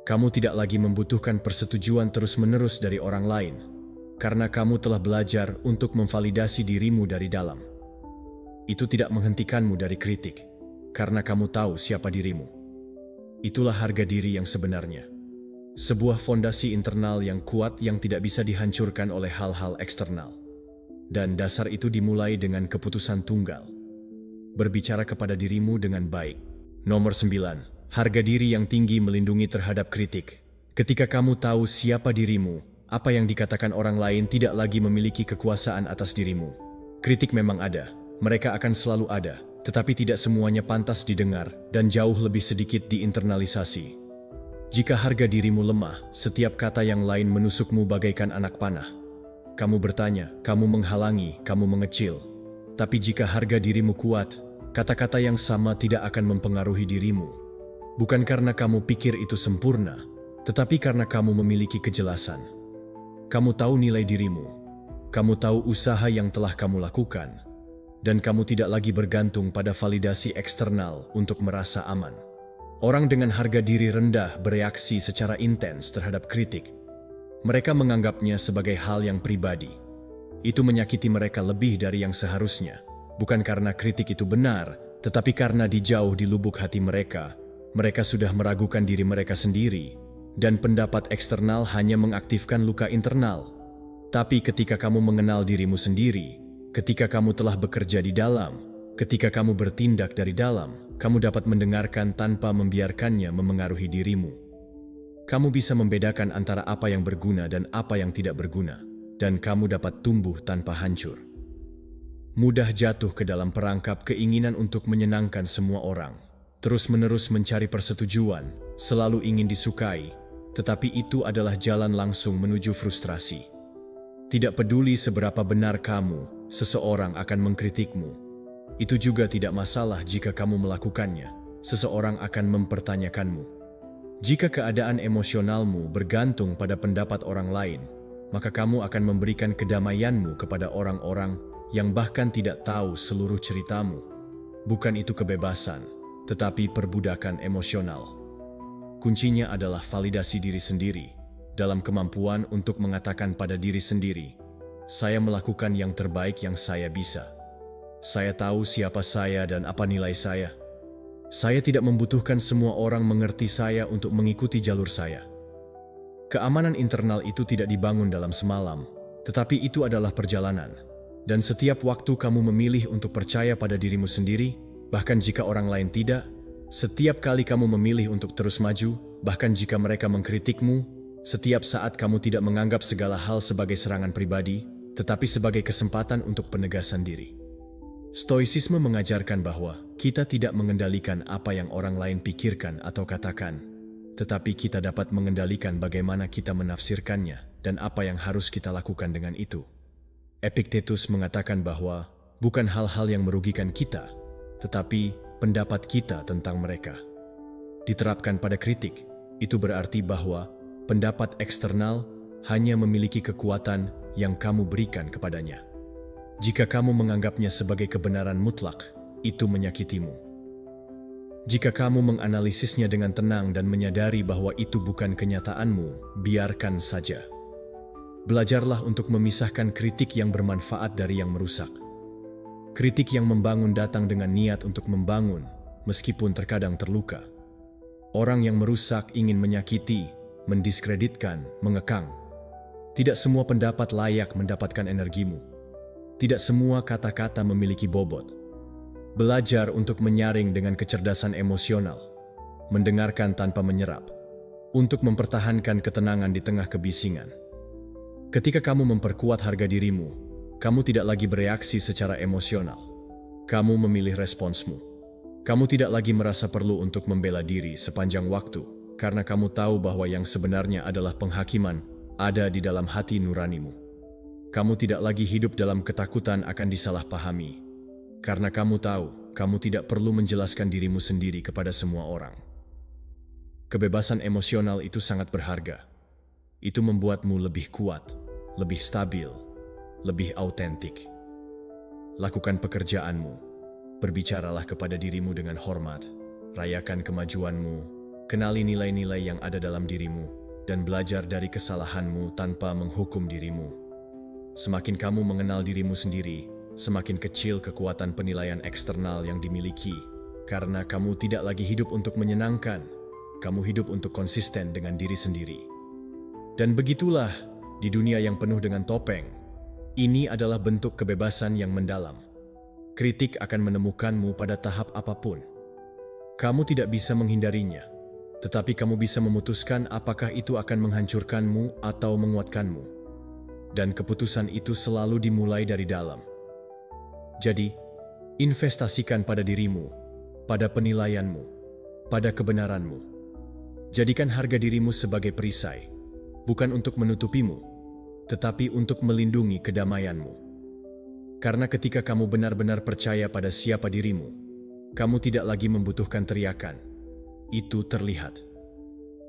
Kamu tidak lagi membutuhkan persetujuan terus-menerus dari orang lain, karena kamu telah belajar untuk memvalidasi dirimu dari dalam. Itu tidak menghentikanmu dari kritik, karena kamu tahu siapa dirimu. Itulah harga diri yang sebenarnya. Sebuah fondasi internal yang kuat yang tidak bisa dihancurkan oleh hal-hal eksternal. Dan dasar itu dimulai dengan keputusan tunggal. Berbicara kepada dirimu dengan baik. Nomor 9. Harga diri yang tinggi melindungi terhadap kritik. Ketika kamu tahu siapa dirimu, apa yang dikatakan orang lain tidak lagi memiliki kekuasaan atas dirimu. Kritik memang ada, mereka akan selalu ada, tetapi tidak semuanya pantas didengar dan jauh lebih sedikit diinternalisasi. Jika harga dirimu lemah, setiap kata yang lain menusukmu bagaikan anak panah. Kamu bertanya, kamu menghalangi, kamu mengecil. Tapi jika harga dirimu kuat, kata-kata yang sama tidak akan mempengaruhi dirimu. Bukan karena kamu pikir itu sempurna, tetapi karena kamu memiliki kejelasan. Kamu tahu nilai dirimu, kamu tahu usaha yang telah kamu lakukan, dan kamu tidak lagi bergantung pada validasi eksternal untuk merasa aman. Orang dengan harga diri rendah bereaksi secara intens terhadap kritik. Mereka menganggapnya sebagai hal yang pribadi. Itu menyakiti mereka lebih dari yang seharusnya, bukan karena kritik itu benar, tetapi karena di jauh di lubuk hati mereka sudah meragukan diri mereka sendiri, dan pendapat eksternal hanya mengaktifkan luka internal. Tapi ketika kamu mengenal dirimu sendiri, ketika kamu telah bekerja di dalam, ketika kamu bertindak dari dalam, kamu dapat mendengarkan tanpa membiarkannya memengaruhi dirimu. Kamu bisa membedakan antara apa yang berguna dan apa yang tidak berguna, dan kamu dapat tumbuh tanpa hancur. Mudah jatuh ke dalam perangkap keinginan untuk menyenangkan semua orang. Terus-menerus mencari persetujuan, selalu ingin disukai, tetapi itu adalah jalan langsung menuju frustrasi. Tidak peduli seberapa benar kamu, seseorang akan mengkritikmu. Itu juga tidak masalah jika kamu melakukannya, seseorang akan mempertanyakanmu. Jika keadaan emosionalmu bergantung pada pendapat orang lain, maka kamu akan memberikan kedamaianmu kepada orang-orang yang bahkan tidak tahu seluruh ceritamu. Bukan itu kebebasan, tetapi perbudakan emosional. Kuncinya adalah validasi diri sendiri, dalam kemampuan untuk mengatakan pada diri sendiri, saya melakukan yang terbaik yang saya bisa. Saya tahu siapa saya dan apa nilai saya. Saya tidak membutuhkan semua orang mengerti saya untuk mengikuti jalur saya. Keamanan internal itu tidak dibangun dalam semalam, tetapi itu adalah perjalanan. Dan setiap waktu kamu memilih untuk percaya pada dirimu sendiri, bahkan jika orang lain tidak, setiap kali kamu memilih untuk terus maju, bahkan jika mereka mengkritikmu, setiap saat kamu tidak menganggap segala hal sebagai serangan pribadi, tetapi sebagai kesempatan untuk penegasan diri. Stoicisme mengajarkan bahwa kita tidak mengendalikan apa yang orang lain pikirkan atau katakan, tetapi kita dapat mengendalikan bagaimana kita menafsirkannya dan apa yang harus kita lakukan dengan itu. Epictetus mengatakan bahwa bukan hal-hal yang merugikan kita, tetapi pendapat kita tentang mereka. Diterapkan pada kritik, itu berarti bahwa pendapat eksternal hanya memiliki kekuatan yang kamu berikan kepadanya. Jika kamu menganggapnya sebagai kebenaran mutlak, itu menyakitimu. Jika kamu menganalisisnya dengan tenang dan menyadari bahwa itu bukan kenyataanmu, biarkan saja. Belajarlah untuk memisahkan kritik yang bermanfaat dari yang merusak. Kritik yang membangun datang dengan niat untuk membangun, meskipun terkadang terluka. Orang yang merusak ingin menyakiti, mendiskreditkan, mengekang. Tidak semua pendapat layak mendapatkan energimu. Tidak semua kata-kata memiliki bobot. Belajar untuk menyaring dengan kecerdasan emosional, mendengarkan tanpa menyerap, untuk mempertahankan ketenangan di tengah kebisingan. Ketika kamu memperkuat harga dirimu, kamu tidak lagi bereaksi secara emosional. Kamu memilih responsmu. Kamu tidak lagi merasa perlu untuk membela diri sepanjang waktu, karena kamu tahu bahwa yang sebenarnya adalah penghakiman ada di dalam hati nuranimu. Kamu tidak lagi hidup dalam ketakutan akan disalahpahami. Karena kamu tahu, kamu tidak perlu menjelaskan dirimu sendiri kepada semua orang. Kebebasan emosional itu sangat berharga. Itu membuatmu lebih kuat, lebih stabil, lebih autentik. Lakukan pekerjaanmu, berbicaralah kepada dirimu dengan hormat, rayakan kemajuanmu, kenali nilai-nilai yang ada dalam dirimu, dan belajar dari kesalahanmu tanpa menghukum dirimu. Semakin kamu mengenal dirimu sendiri, semakin kecil kekuatan penilaian eksternal yang dimiliki, karena kamu tidak lagi hidup untuk menyenangkan, kamu hidup untuk konsisten dengan diri sendiri. Dan begitulah, di dunia yang penuh dengan topeng, ini adalah bentuk kebebasan yang mendalam. Kritik akan menemukanmu pada tahap apapun. Kamu tidak bisa menghindarinya, tetapi kamu bisa memutuskan apakah itu akan menghancurkanmu atau menguatkanmu. Dan keputusan itu selalu dimulai dari dalam. Jadi, investasikan pada dirimu, pada penilaianmu, pada kebenaranmu. Jadikan harga dirimu sebagai perisai, bukan untuk menutupimu, tetapi untuk melindungi kedamaianmu. Karena ketika kamu benar-benar percaya pada siapa dirimu, kamu tidak lagi membutuhkan teriakan. Itu terlihat.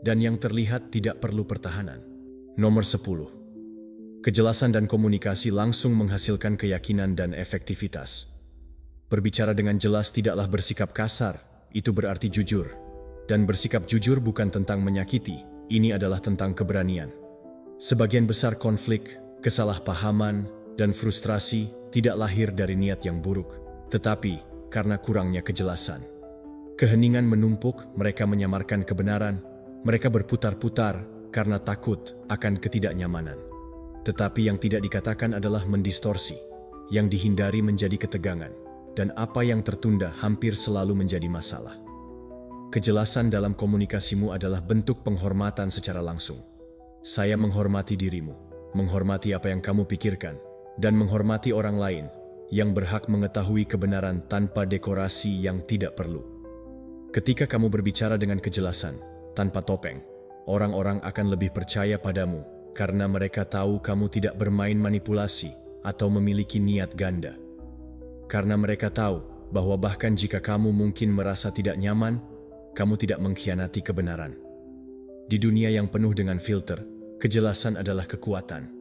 Dan yang terlihat tidak perlu pertahanan. Nomor 10. Kejelasan dan komunikasi langsung menghasilkan keyakinan dan efektivitas. Berbicara dengan jelas tidaklah bersikap kasar, itu berarti jujur. Dan bersikap jujur bukan tentang menyakiti, ini adalah tentang keberanian. Sebagian besar konflik, kesalahpahaman, dan frustrasi tidak lahir dari niat yang buruk, tetapi karena kurangnya kejelasan. Keheningan menumpuk, mereka menyamarkan kebenaran, mereka berputar-putar karena takut akan ketidaknyamanan. Tetapi yang tidak dikatakan adalah mendistorsi, yang dihindari menjadi ketegangan, dan apa yang tertunda hampir selalu menjadi masalah. Kejelasan dalam komunikasimu adalah bentuk penghormatan secara langsung. Saya menghormati dirimu, menghormati apa yang kamu pikirkan, dan menghormati orang lain yang berhak mengetahui kebenaran tanpa dekorasi yang tidak perlu. Ketika kamu berbicara dengan kejelasan, tanpa topeng, orang-orang akan lebih percaya padamu karena mereka tahu kamu tidak bermain manipulasi atau memiliki niat ganda. Karena mereka tahu bahwa bahkan jika kamu mungkin merasa tidak nyaman, kamu tidak mengkhianati kebenaran. Di dunia yang penuh dengan filter, kejelasan adalah kekuatan.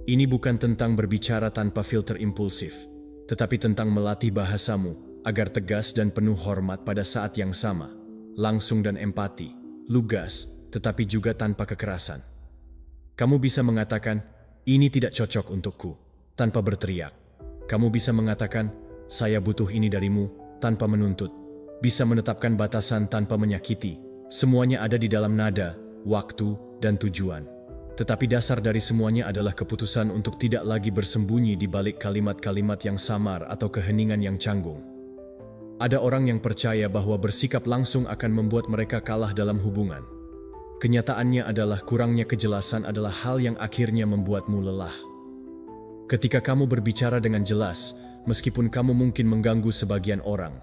Ini bukan tentang berbicara tanpa filter impulsif, tetapi tentang melatih bahasamu agar tegas dan penuh hormat pada saat yang sama, langsung dan empati, lugas, tetapi juga tanpa kekerasan. Kamu bisa mengatakan, ini tidak cocok untukku, tanpa berteriak. Kamu bisa mengatakan, saya butuh ini darimu, tanpa menuntut. Bisa menetapkan batasan tanpa menyakiti. Semuanya ada di dalam nada, waktu, dan tujuan. Tetapi dasar dari semuanya adalah keputusan untuk tidak lagi bersembunyi di balik kalimat-kalimat yang samar atau keheningan yang canggung. Ada orang yang percaya bahwa bersikap langsung akan membuat mereka kalah dalam hubungan. Kenyataannya adalah kurangnya kejelasan adalah hal yang akhirnya membuatmu lelah. Ketika kamu berbicara dengan jelas, meskipun kamu mungkin mengganggu sebagian orang,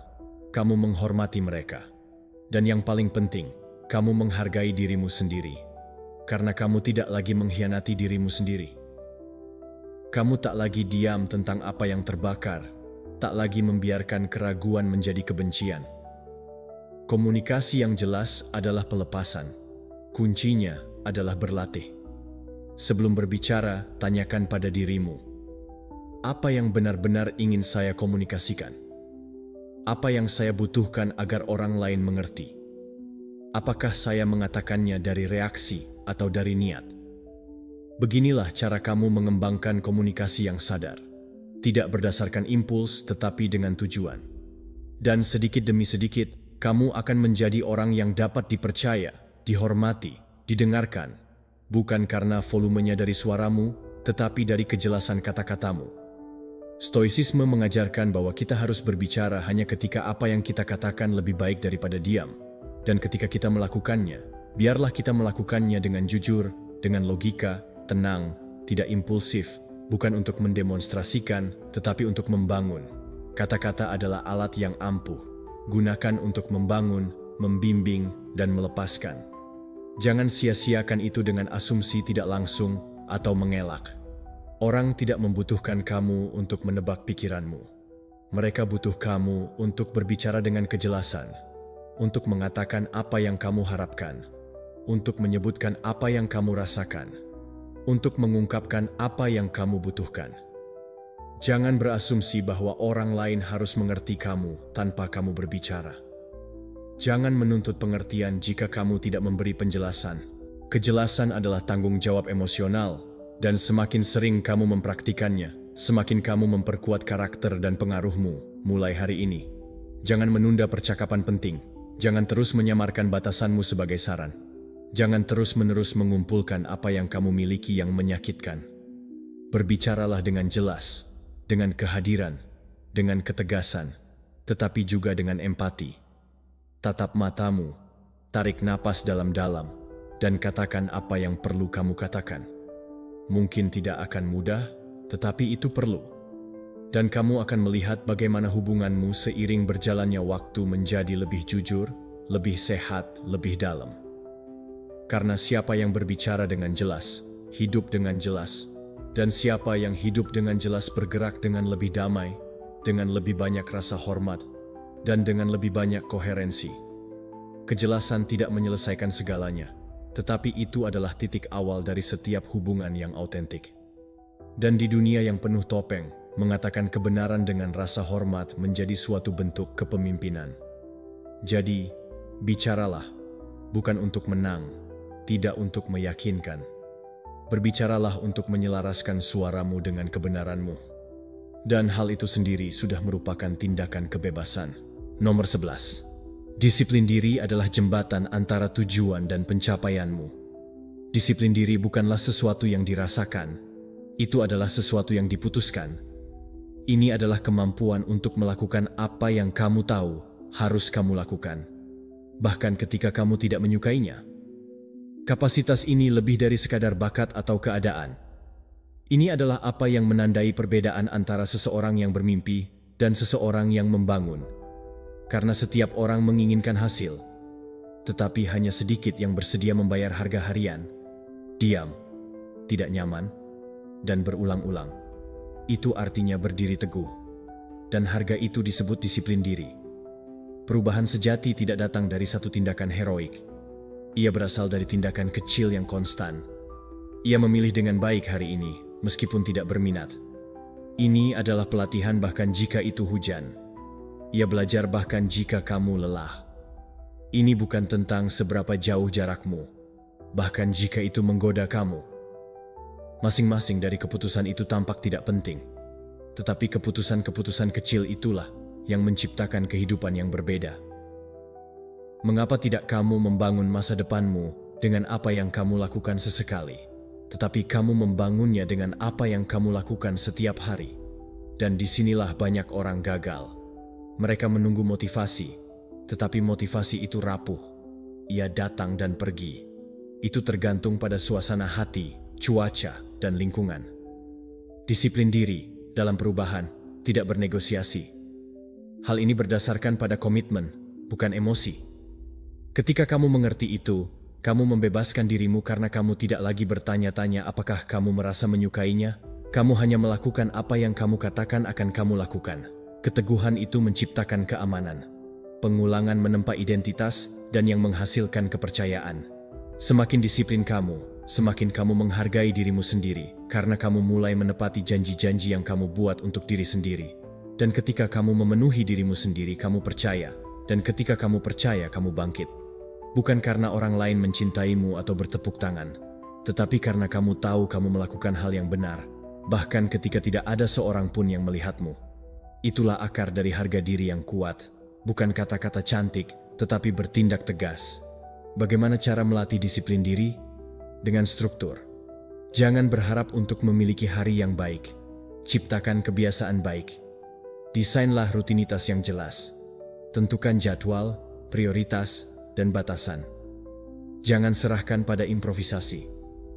kamu menghormati mereka. Dan yang paling penting, kamu menghargai dirimu sendiri. Karena kamu tidak lagi mengkhianati dirimu sendiri. Kamu tak lagi diam tentang apa yang terbakar, tak lagi membiarkan keraguan menjadi kebencian. Komunikasi yang jelas adalah pelepasan. Kuncinya adalah berlatih. Sebelum berbicara, tanyakan pada dirimu, apa yang benar-benar ingin saya komunikasikan? Apa yang saya butuhkan agar orang lain mengerti? Apakah saya mengatakannya dari reaksi atau dari niat? Beginilah cara kamu mengembangkan komunikasi yang sadar. Tidak berdasarkan impuls tetapi dengan tujuan. Dan sedikit demi sedikit, kamu akan menjadi orang yang dapat dipercaya, dihormati, didengarkan. Bukan karena volumenya dari suaramu, tetapi dari kejelasan kata-katamu. Stoicisme mengajarkan bahwa kita harus berbicara hanya ketika apa yang kita katakan lebih baik daripada diam. Dan ketika kita melakukannya, biarlah kita melakukannya dengan jujur, dengan logika, tenang, tidak impulsif, bukan untuk mendemonstrasikan, tetapi untuk membangun. Kata-kata adalah alat yang ampuh. Gunakan untuk membangun, membimbing, dan melepaskan. Jangan sia-siakan itu dengan asumsi tidak langsung atau mengelak. Orang tidak membutuhkan kamu untuk menebak pikiranmu. Mereka butuh kamu untuk berbicara dengan kejelasan, untuk mengatakan apa yang kamu harapkan, untuk menyebutkan apa yang kamu rasakan, untuk mengungkapkan apa yang kamu butuhkan. Jangan berasumsi bahwa orang lain harus mengerti kamu tanpa kamu berbicara. Jangan menuntut pengertian jika kamu tidak memberi penjelasan. Kejelasan adalah tanggung jawab emosional, dan semakin sering kamu mempraktikannya, semakin kamu memperkuat karakter dan pengaruhmu mulai hari ini. Jangan menunda percakapan penting. Jangan terus menyamarkan batasanmu sebagai saran. Jangan terus-menerus mengumpulkan apa yang kamu miliki yang menyakitkan. Berbicaralah dengan jelas, dengan kehadiran, dengan ketegasan, tetapi juga dengan empati. Tatap matamu, tarik napas dalam-dalam, dan katakan apa yang perlu kamu katakan. Mungkin tidak akan mudah, tetapi itu perlu. Dan kamu akan melihat bagaimana hubunganmu seiring berjalannya waktu menjadi lebih jujur, lebih sehat, lebih dalam. Karena siapa yang berbicara dengan jelas, hidup dengan jelas, dan siapa yang hidup dengan jelas bergerak dengan lebih damai, dengan lebih banyak rasa hormat, dan dengan lebih banyak koherensi. Kejelasan tidak menyelesaikan segalanya, tetapi itu adalah titik awal dari setiap hubungan yang autentik. Dan di dunia yang penuh topeng, mengatakan kebenaran dengan rasa hormat menjadi suatu bentuk kepemimpinan. Jadi, bicaralah, bukan untuk menang, tidak untuk meyakinkan. Berbicaralah untuk menyelaraskan suaramu dengan kebenaranmu. Dan hal itu sendiri sudah merupakan tindakan kebebasan. Nomor 11. Disiplin diri adalah jembatan antara tujuan dan pencapaianmu. Disiplin diri bukanlah sesuatu yang dirasakan, itu adalah sesuatu yang diputuskan. Ini adalah kemampuan untuk melakukan apa yang kamu tahu harus kamu lakukan, bahkan ketika kamu tidak menyukainya. Kapasitas ini lebih dari sekadar bakat atau keadaan. Ini adalah apa yang menandai perbedaan antara seseorang yang bermimpi dan seseorang yang membangun. Karena setiap orang menginginkan hasil, tetapi hanya sedikit yang bersedia membayar harga harian, diam, tidak nyaman, dan berulang-ulang. Itu artinya berdiri teguh, dan harga itu disebut disiplin diri. Perubahan sejati tidak datang dari satu tindakan heroik. Ia berasal dari tindakan kecil yang konstan. Ia memilih dengan baik hari ini, meskipun tidak berminat. Ini adalah pelatihan bahkan jika itu hujan. Ia belajar bahkan jika kamu lelah. Ini bukan tentang seberapa jauh jarakmu, bahkan jika itu menggoda kamu. Masing-masing dari keputusan itu tampak tidak penting, tetapi keputusan-keputusan kecil itulah yang menciptakan kehidupan yang berbeda. Mengapa tidak kamu membangun masa depanmu dengan apa yang kamu lakukan sesekali, tetapi kamu membangunnya dengan apa yang kamu lakukan setiap hari? Dan disinilah banyak orang gagal. Mereka menunggu motivasi, tetapi motivasi itu rapuh. Ia datang dan pergi. Itu tergantung pada suasana hati, cuaca, dan lingkungan. Disiplin diri dalam perubahan tidak bernegosiasi. Hal ini berdasarkan pada komitmen, bukan emosi. Ketika kamu mengerti itu, kamu membebaskan dirimu karena kamu tidak lagi bertanya-tanya apakah kamu merasa menyukainya. Kamu hanya melakukan apa yang kamu katakan akan kamu lakukan. Keteguhan itu menciptakan keamanan. Pengulangan menempa identitas dan yang menghasilkan kepercayaan. Semakin disiplin kamu, semakin kamu menghargai dirimu sendiri karena kamu mulai menepati janji-janji yang kamu buat untuk diri sendiri. Dan ketika kamu memenuhi dirimu sendiri, kamu percaya. Dan ketika kamu percaya, kamu bangkit. Bukan karena orang lain mencintaimu atau bertepuk tangan, tetapi karena kamu tahu kamu melakukan hal yang benar, bahkan ketika tidak ada seorang pun yang melihatmu. Itulah akar dari harga diri yang kuat, bukan kata-kata cantik, tetapi bertindak tegas. Bagaimana cara melatih disiplin diri? Dengan struktur. Jangan berharap untuk memiliki hari yang baik. Ciptakan kebiasaan baik. Desainlah rutinitas yang jelas. Tentukan jadwal, prioritas, dan batasan. Jangan serahkan pada improvisasi.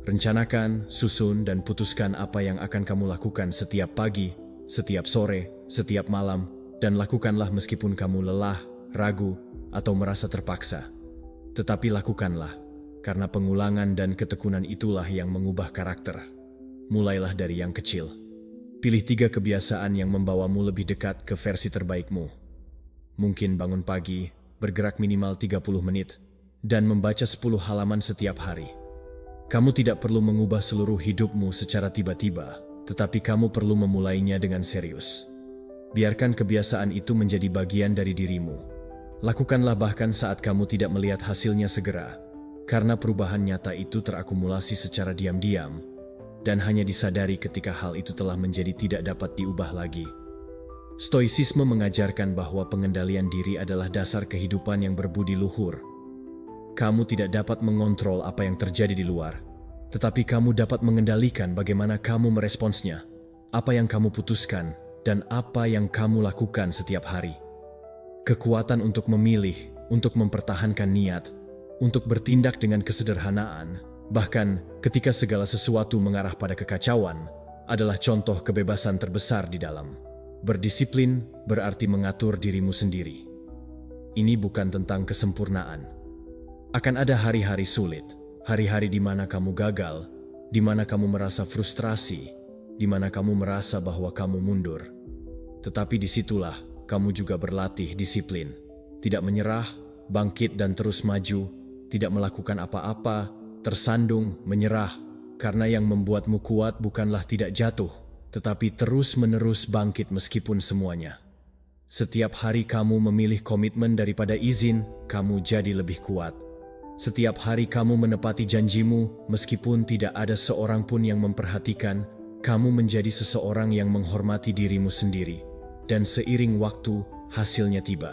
Rencanakan, susun, dan putuskan apa yang akan kamu lakukan setiap pagi, setiap sore, setiap malam, dan lakukanlah meskipun kamu lelah, ragu, atau merasa terpaksa. Tetapi lakukanlah, karena pengulangan dan ketekunan itulah yang mengubah karakter. Mulailah dari yang kecil. Pilih 3 kebiasaan yang membawamu lebih dekat ke versi terbaikmu. Mungkin bangun pagi, bergerak minimal 30 menit, dan membaca 10 halaman setiap hari. Kamu tidak perlu mengubah seluruh hidupmu secara tiba-tiba, tetapi kamu perlu memulainya dengan serius. Biarkan kebiasaan itu menjadi bagian dari dirimu. Lakukanlah bahkan saat kamu tidak melihat hasilnya segera, karena perubahan nyata itu terakumulasi secara diam-diam, dan hanya disadari ketika hal itu telah menjadi tidak dapat diubah lagi. Stoicisme mengajarkan bahwa pengendalian diri adalah dasar kehidupan yang berbudi luhur. Kamu tidak dapat mengontrol apa yang terjadi di luar, tetapi kamu dapat mengendalikan bagaimana kamu meresponsnya, apa yang kamu putuskan, dan apa yang kamu lakukan setiap hari. Kekuatan untuk memilih, untuk mempertahankan niat, untuk bertindak dengan kesederhanaan, bahkan ketika segala sesuatu mengarah pada kekacauan, adalah contoh kebebasan terbesar di dalam. Berdisiplin berarti mengatur dirimu sendiri. Ini bukan tentang kesempurnaan. Akan ada hari-hari sulit, hari-hari di mana kamu gagal, di mana kamu merasa frustrasi, di mana kamu merasa bahwa kamu mundur. Tetapi disitulah kamu juga berlatih disiplin, tidak menyerah, bangkit dan terus maju, tidak melakukan apa-apa, tersandung, menyerah, karena yang membuatmu kuat bukanlah tidak jatuh, tetapi terus-menerus bangkit meskipun semuanya. Setiap hari kamu memilih komitmen daripada izin, kamu jadi lebih kuat. Setiap hari kamu menepati janjimu, meskipun tidak ada seorang pun yang memperhatikan, kamu menjadi seseorang yang menghormati dirimu sendiri. Dan seiring waktu, hasilnya tiba.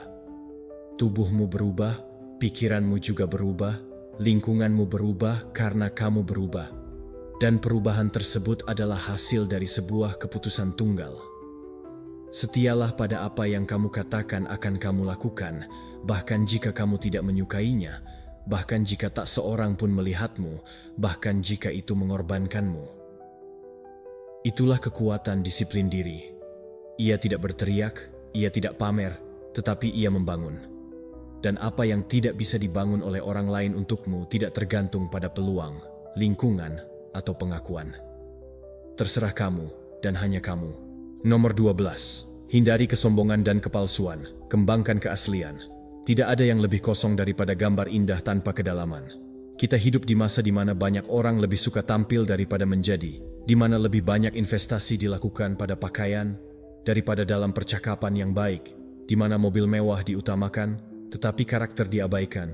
Tubuhmu berubah, pikiranmu juga berubah, lingkunganmu berubah karena kamu berubah. Dan perubahan tersebut adalah hasil dari sebuah keputusan tunggal. Setialah pada apa yang kamu katakan akan kamu lakukan, bahkan jika kamu tidak menyukainya, bahkan jika tak seorang pun melihatmu, bahkan jika itu mengorbankanmu. Itulah kekuatan disiplin diri. Ia tidak berteriak, ia tidak pamer, tetapi ia membangun. Dan apa yang tidak bisa dibangun oleh orang lain untukmu tidak tergantung pada peluang, lingkungan, atau pengakuan. Terserah kamu, dan hanya kamu. Nomor 12. Hindari kesombongan dan kepalsuan, kembangkan keaslian. Tidak ada yang lebih kosong daripada gambar indah tanpa kedalaman. Kita hidup di masa di mana banyak orang lebih suka tampil daripada menjadi, di mana lebih banyak investasi dilakukan pada pakaian daripada dalam percakapan yang baik, di mana mobil mewah diutamakan, tetapi karakter diabaikan.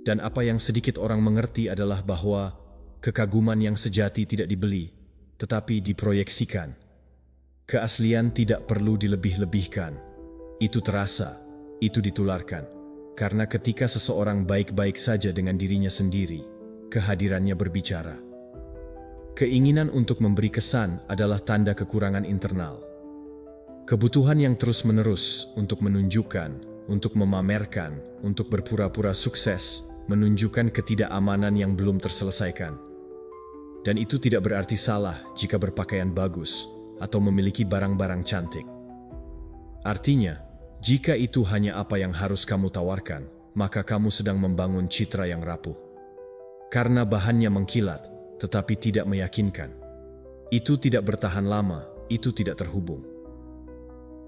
Dan apa yang sedikit orang mengerti adalah bahwa kekaguman yang sejati tidak dibeli, tetapi diproyeksikan. Keaslian tidak perlu dilebih-lebihkan. Itu terasa, itu ditularkan. Karena ketika seseorang baik-baik saja dengan dirinya sendiri, kehadirannya berbicara. Keinginan untuk memberi kesan adalah tanda kekurangan internal. Kebutuhan yang terus-menerus untuk menunjukkan, untuk memamerkan, untuk berpura-pura sukses, menunjukkan ketidakamanan yang belum terselesaikan. Dan itu tidak berarti salah jika berpakaian bagus atau memiliki barang-barang cantik. Artinya, jika itu hanya apa yang harus kamu tawarkan, maka kamu sedang membangun citra yang rapuh. Karena bahannya mengkilat, tetapi tidak meyakinkan. Itu tidak bertahan lama, itu tidak terhubung.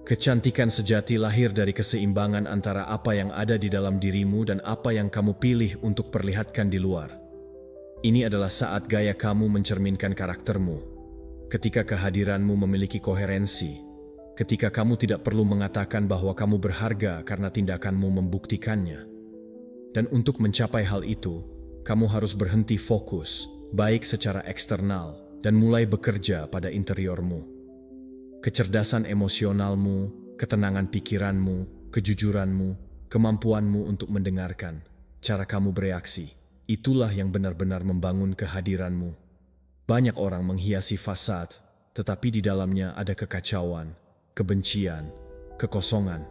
Kecantikan sejati lahir dari keseimbangan antara apa yang ada di dalam dirimu dan apa yang kamu pilih untuk perlihatkan di luar. Ini adalah saat gaya kamu mencerminkan karaktermu. Ketika kehadiranmu memiliki koherensi, ketika kamu tidak perlu mengatakan bahwa kamu berharga karena tindakanmu membuktikannya. Dan untuk mencapai hal itu, kamu harus berhenti fokus, baik secara eksternal, dan mulai bekerja pada interiormu. Kecerdasan emosionalmu, ketenangan pikiranmu, kejujuranmu, kemampuanmu untuk mendengarkan, cara kamu bereaksi, itulah yang benar-benar membangun kehadiranmu. Banyak orang menghiasi fasad, tetapi di dalamnya ada kekacauan, kebencian, kekosongan,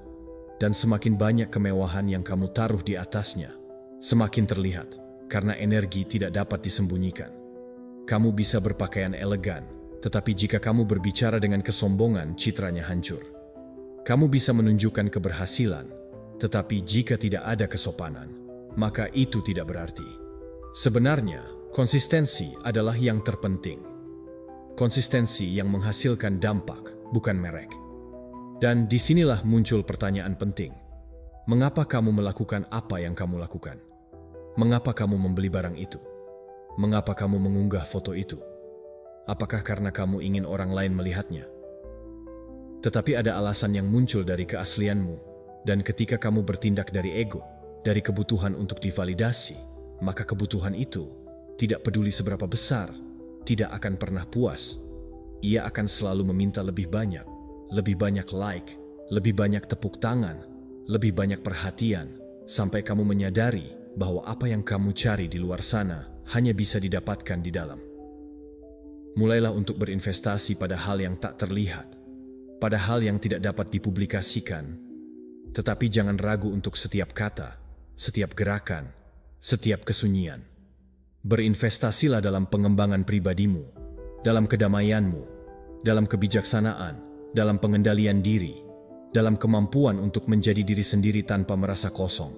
dan semakin banyak kemewahan yang kamu taruh di atasnya, semakin terlihat, karena energi tidak dapat disembunyikan. Kamu bisa berpakaian elegan, tetapi jika kamu berbicara dengan kesombongan, citranya hancur. Kamu bisa menunjukkan keberhasilan, tetapi jika tidak ada kesopanan, maka itu tidak berarti. Sebenarnya, konsistensi adalah yang terpenting. Konsistensi yang menghasilkan dampak, bukan merek. Dan disinilah muncul pertanyaan penting. Mengapa kamu melakukan apa yang kamu lakukan? Mengapa kamu membeli barang itu? Mengapa kamu mengunggah foto itu? Apakah karena kamu ingin orang lain melihatnya? Tetapi ada alasan yang muncul dari keaslianmu, dan ketika kamu bertindak dari ego, dari kebutuhan untuk divalidasi, maka kebutuhan itu tidak peduli seberapa besar, tidak akan pernah puas. Ia akan selalu meminta lebih banyak like, lebih banyak tepuk tangan, lebih banyak perhatian, sampai kamu menyadari bahwa apa yang kamu cari di luar sana hanya bisa didapatkan di dalam. Mulailah untuk berinvestasi pada hal yang tak terlihat, pada hal yang tidak dapat dipublikasikan, tetapi jangan ragu untuk setiap kata, setiap gerakan, setiap kesunyian. Berinvestasilah dalam pengembangan pribadimu, dalam kedamaianmu, dalam kebijaksanaan, dalam pengendalian diri, dalam kemampuan untuk menjadi diri sendiri tanpa merasa kosong.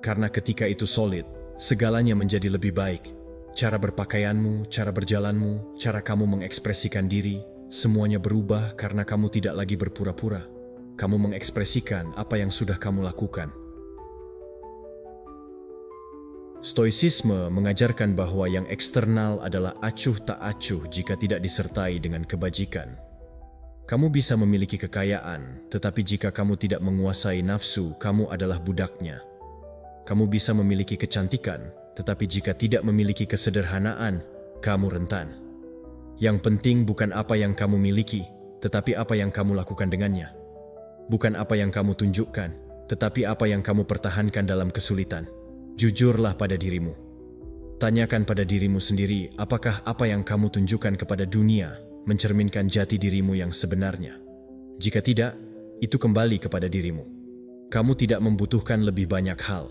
Karena ketika itu solid, segalanya menjadi lebih baik. Cara berpakaianmu, cara berjalanmu, cara kamu mengekspresikan diri, semuanya berubah karena kamu tidak lagi berpura-pura. Kamu mengekspresikan apa yang sudah kamu lakukan. Stoicisme mengajarkan bahwa yang eksternal adalah acuh tak acuh jika tidak disertai dengan kebajikan. Kamu bisa memiliki kekayaan, tetapi jika kamu tidak menguasai nafsu, kamu adalah budaknya. Kamu bisa memiliki kecantikan, tetapi jika tidak memiliki kesederhanaan, kamu rentan. Yang penting bukan apa yang kamu miliki, tetapi apa yang kamu lakukan dengannya. Bukan apa yang kamu tunjukkan, tetapi apa yang kamu pertahankan dalam kesulitan. Jujurlah pada dirimu. Tanyakan pada dirimu sendiri, apakah apa yang kamu tunjukkan kepada dunia mencerminkan jati dirimu yang sebenarnya? Jika tidak, itu kembali kepada dirimu. Kamu tidak membutuhkan lebih banyak hal.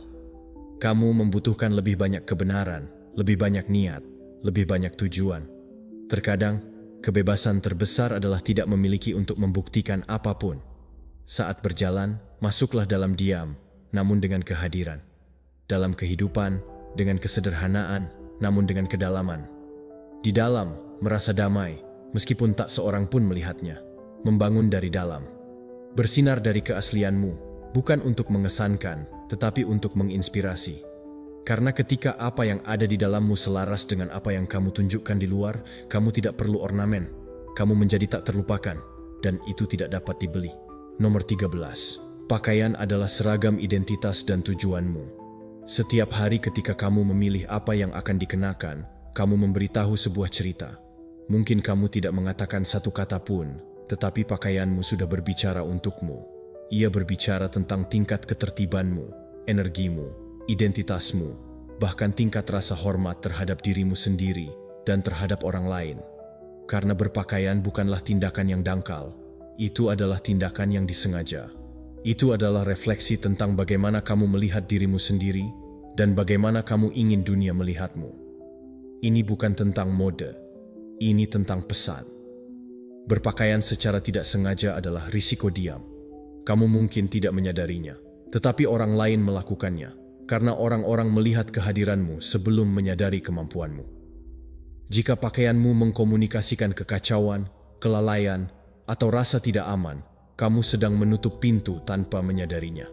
Kamu membutuhkan lebih banyak kebenaran, lebih banyak niat, lebih banyak tujuan. Terkadang, kebebasan terbesar adalah tidak memiliki untuk membuktikan apapun. Saat berjalan, masuklah dalam diam, namun dengan kehadiran. Dalam kehidupan, dengan kesederhanaan, namun dengan kedalaman. Di dalam, merasa damai, meskipun tak seorang pun melihatnya. Membangun dari dalam. Bersinar dari keaslianmu, bukan untuk mengesankan, tetapi untuk menginspirasi. Karena ketika apa yang ada di dalammu selaras dengan apa yang kamu tunjukkan di luar, kamu tidak perlu ornamen. Kamu menjadi tak terlupakan, dan itu tidak dapat dibeli. Nomor 13. Pakaian adalah seragam identitas dan tujuanmu. Setiap hari ketika kamu memilih apa yang akan dikenakan, kamu memberitahu sebuah cerita. Mungkin kamu tidak mengatakan satu kata pun, tetapi pakaianmu sudah berbicara untukmu. Ia berbicara tentang tingkat ketertibanmu, energimu, identitasmu, bahkan tingkat rasa hormat terhadap dirimu sendiri dan terhadap orang lain. Karena berpakaian bukanlah tindakan yang dangkal, itu adalah tindakan yang disengaja. Itu adalah refleksi tentang bagaimana kamu melihat dirimu sendiri dan bagaimana kamu ingin dunia melihatmu. Ini bukan tentang mode, ini tentang pesan. Berpakaian secara tidak sengaja adalah risiko diam. Kamu mungkin tidak menyadarinya, tetapi orang lain melakukannya karena orang-orang melihat kehadiranmu sebelum menyadari kemampuanmu. Jika pakaianmu mengkomunikasikan kekacauan, kelalaian, atau rasa tidak aman, kamu sedang menutup pintu tanpa menyadarinya.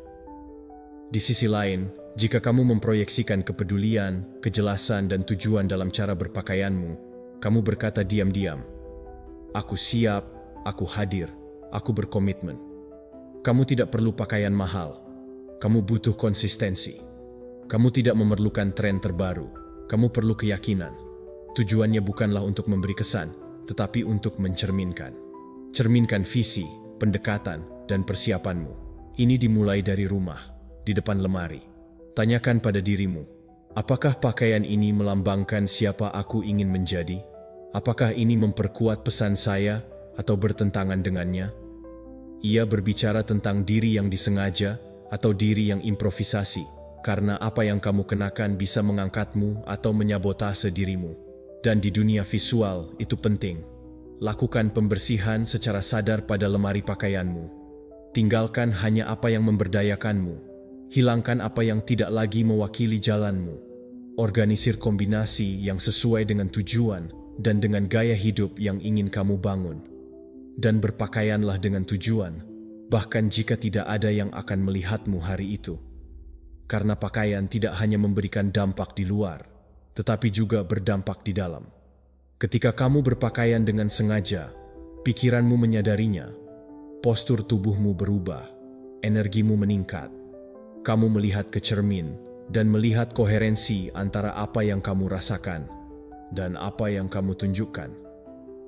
Di sisi lain, jika kamu memproyeksikan kepedulian, kejelasan, dan tujuan dalam cara berpakaianmu, kamu berkata diam-diam, "Aku siap, aku hadir, aku berkomitmen." Kamu tidak perlu pakaian mahal. Kamu butuh konsistensi. Kamu tidak memerlukan tren terbaru. Kamu perlu keyakinan. Tujuannya bukanlah untuk memberi kesan, tetapi untuk mencerminkan. Cerminkan visi, pendekatan, dan persiapanmu. Ini dimulai dari rumah, di depan lemari. Tanyakan pada dirimu, apakah pakaian ini melambangkan siapa aku ingin menjadi? Apakah ini memperkuat pesan saya atau bertentangan dengannya? Ia berbicara tentang diri yang disengaja atau diri yang improvisasi, karena apa yang kamu kenakan bisa mengangkatmu atau menyabotase dirimu. Dan di dunia visual itu penting. Lakukan pembersihan secara sadar pada lemari pakaianmu. Tinggalkan hanya apa yang memberdayakanmu. Hilangkan apa yang tidak lagi mewakili jalanmu. Organisir kombinasi yang sesuai dengan tujuan dan dengan gaya hidup yang ingin kamu bangun. Dan berpakaianlah dengan tujuan, bahkan jika tidak ada yang akan melihatmu hari itu. Karena pakaian tidak hanya memberikan dampak di luar, tetapi juga berdampak di dalam. Ketika kamu berpakaian dengan sengaja, pikiranmu menyadarinya, postur tubuhmu berubah, energimu meningkat. Kamu melihat ke cermin dan melihat koherensi antara apa yang kamu rasakan dan apa yang kamu tunjukkan.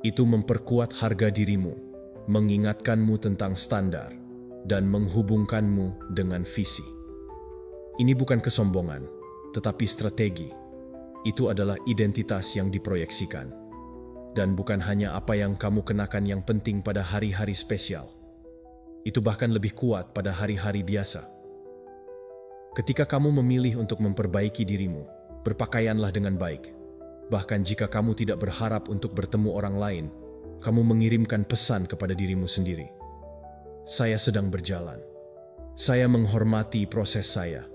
Itu memperkuat harga dirimu, mengingatkanmu tentang standar, dan menghubungkanmu dengan visi. Ini bukan kesombongan, tetapi strategi. Itu adalah identitas yang diproyeksikan. Dan bukan hanya apa yang kamu kenakan yang penting pada hari-hari spesial. Itu bahkan lebih kuat pada hari-hari biasa. Ketika kamu memilih untuk memperbaiki dirimu, berpakaianlah dengan baik. Bahkan jika kamu tidak berharap untuk bertemu orang lain, kamu mengirimkan pesan kepada dirimu sendiri. Saya sedang berjalan. Saya menghormati proses saya.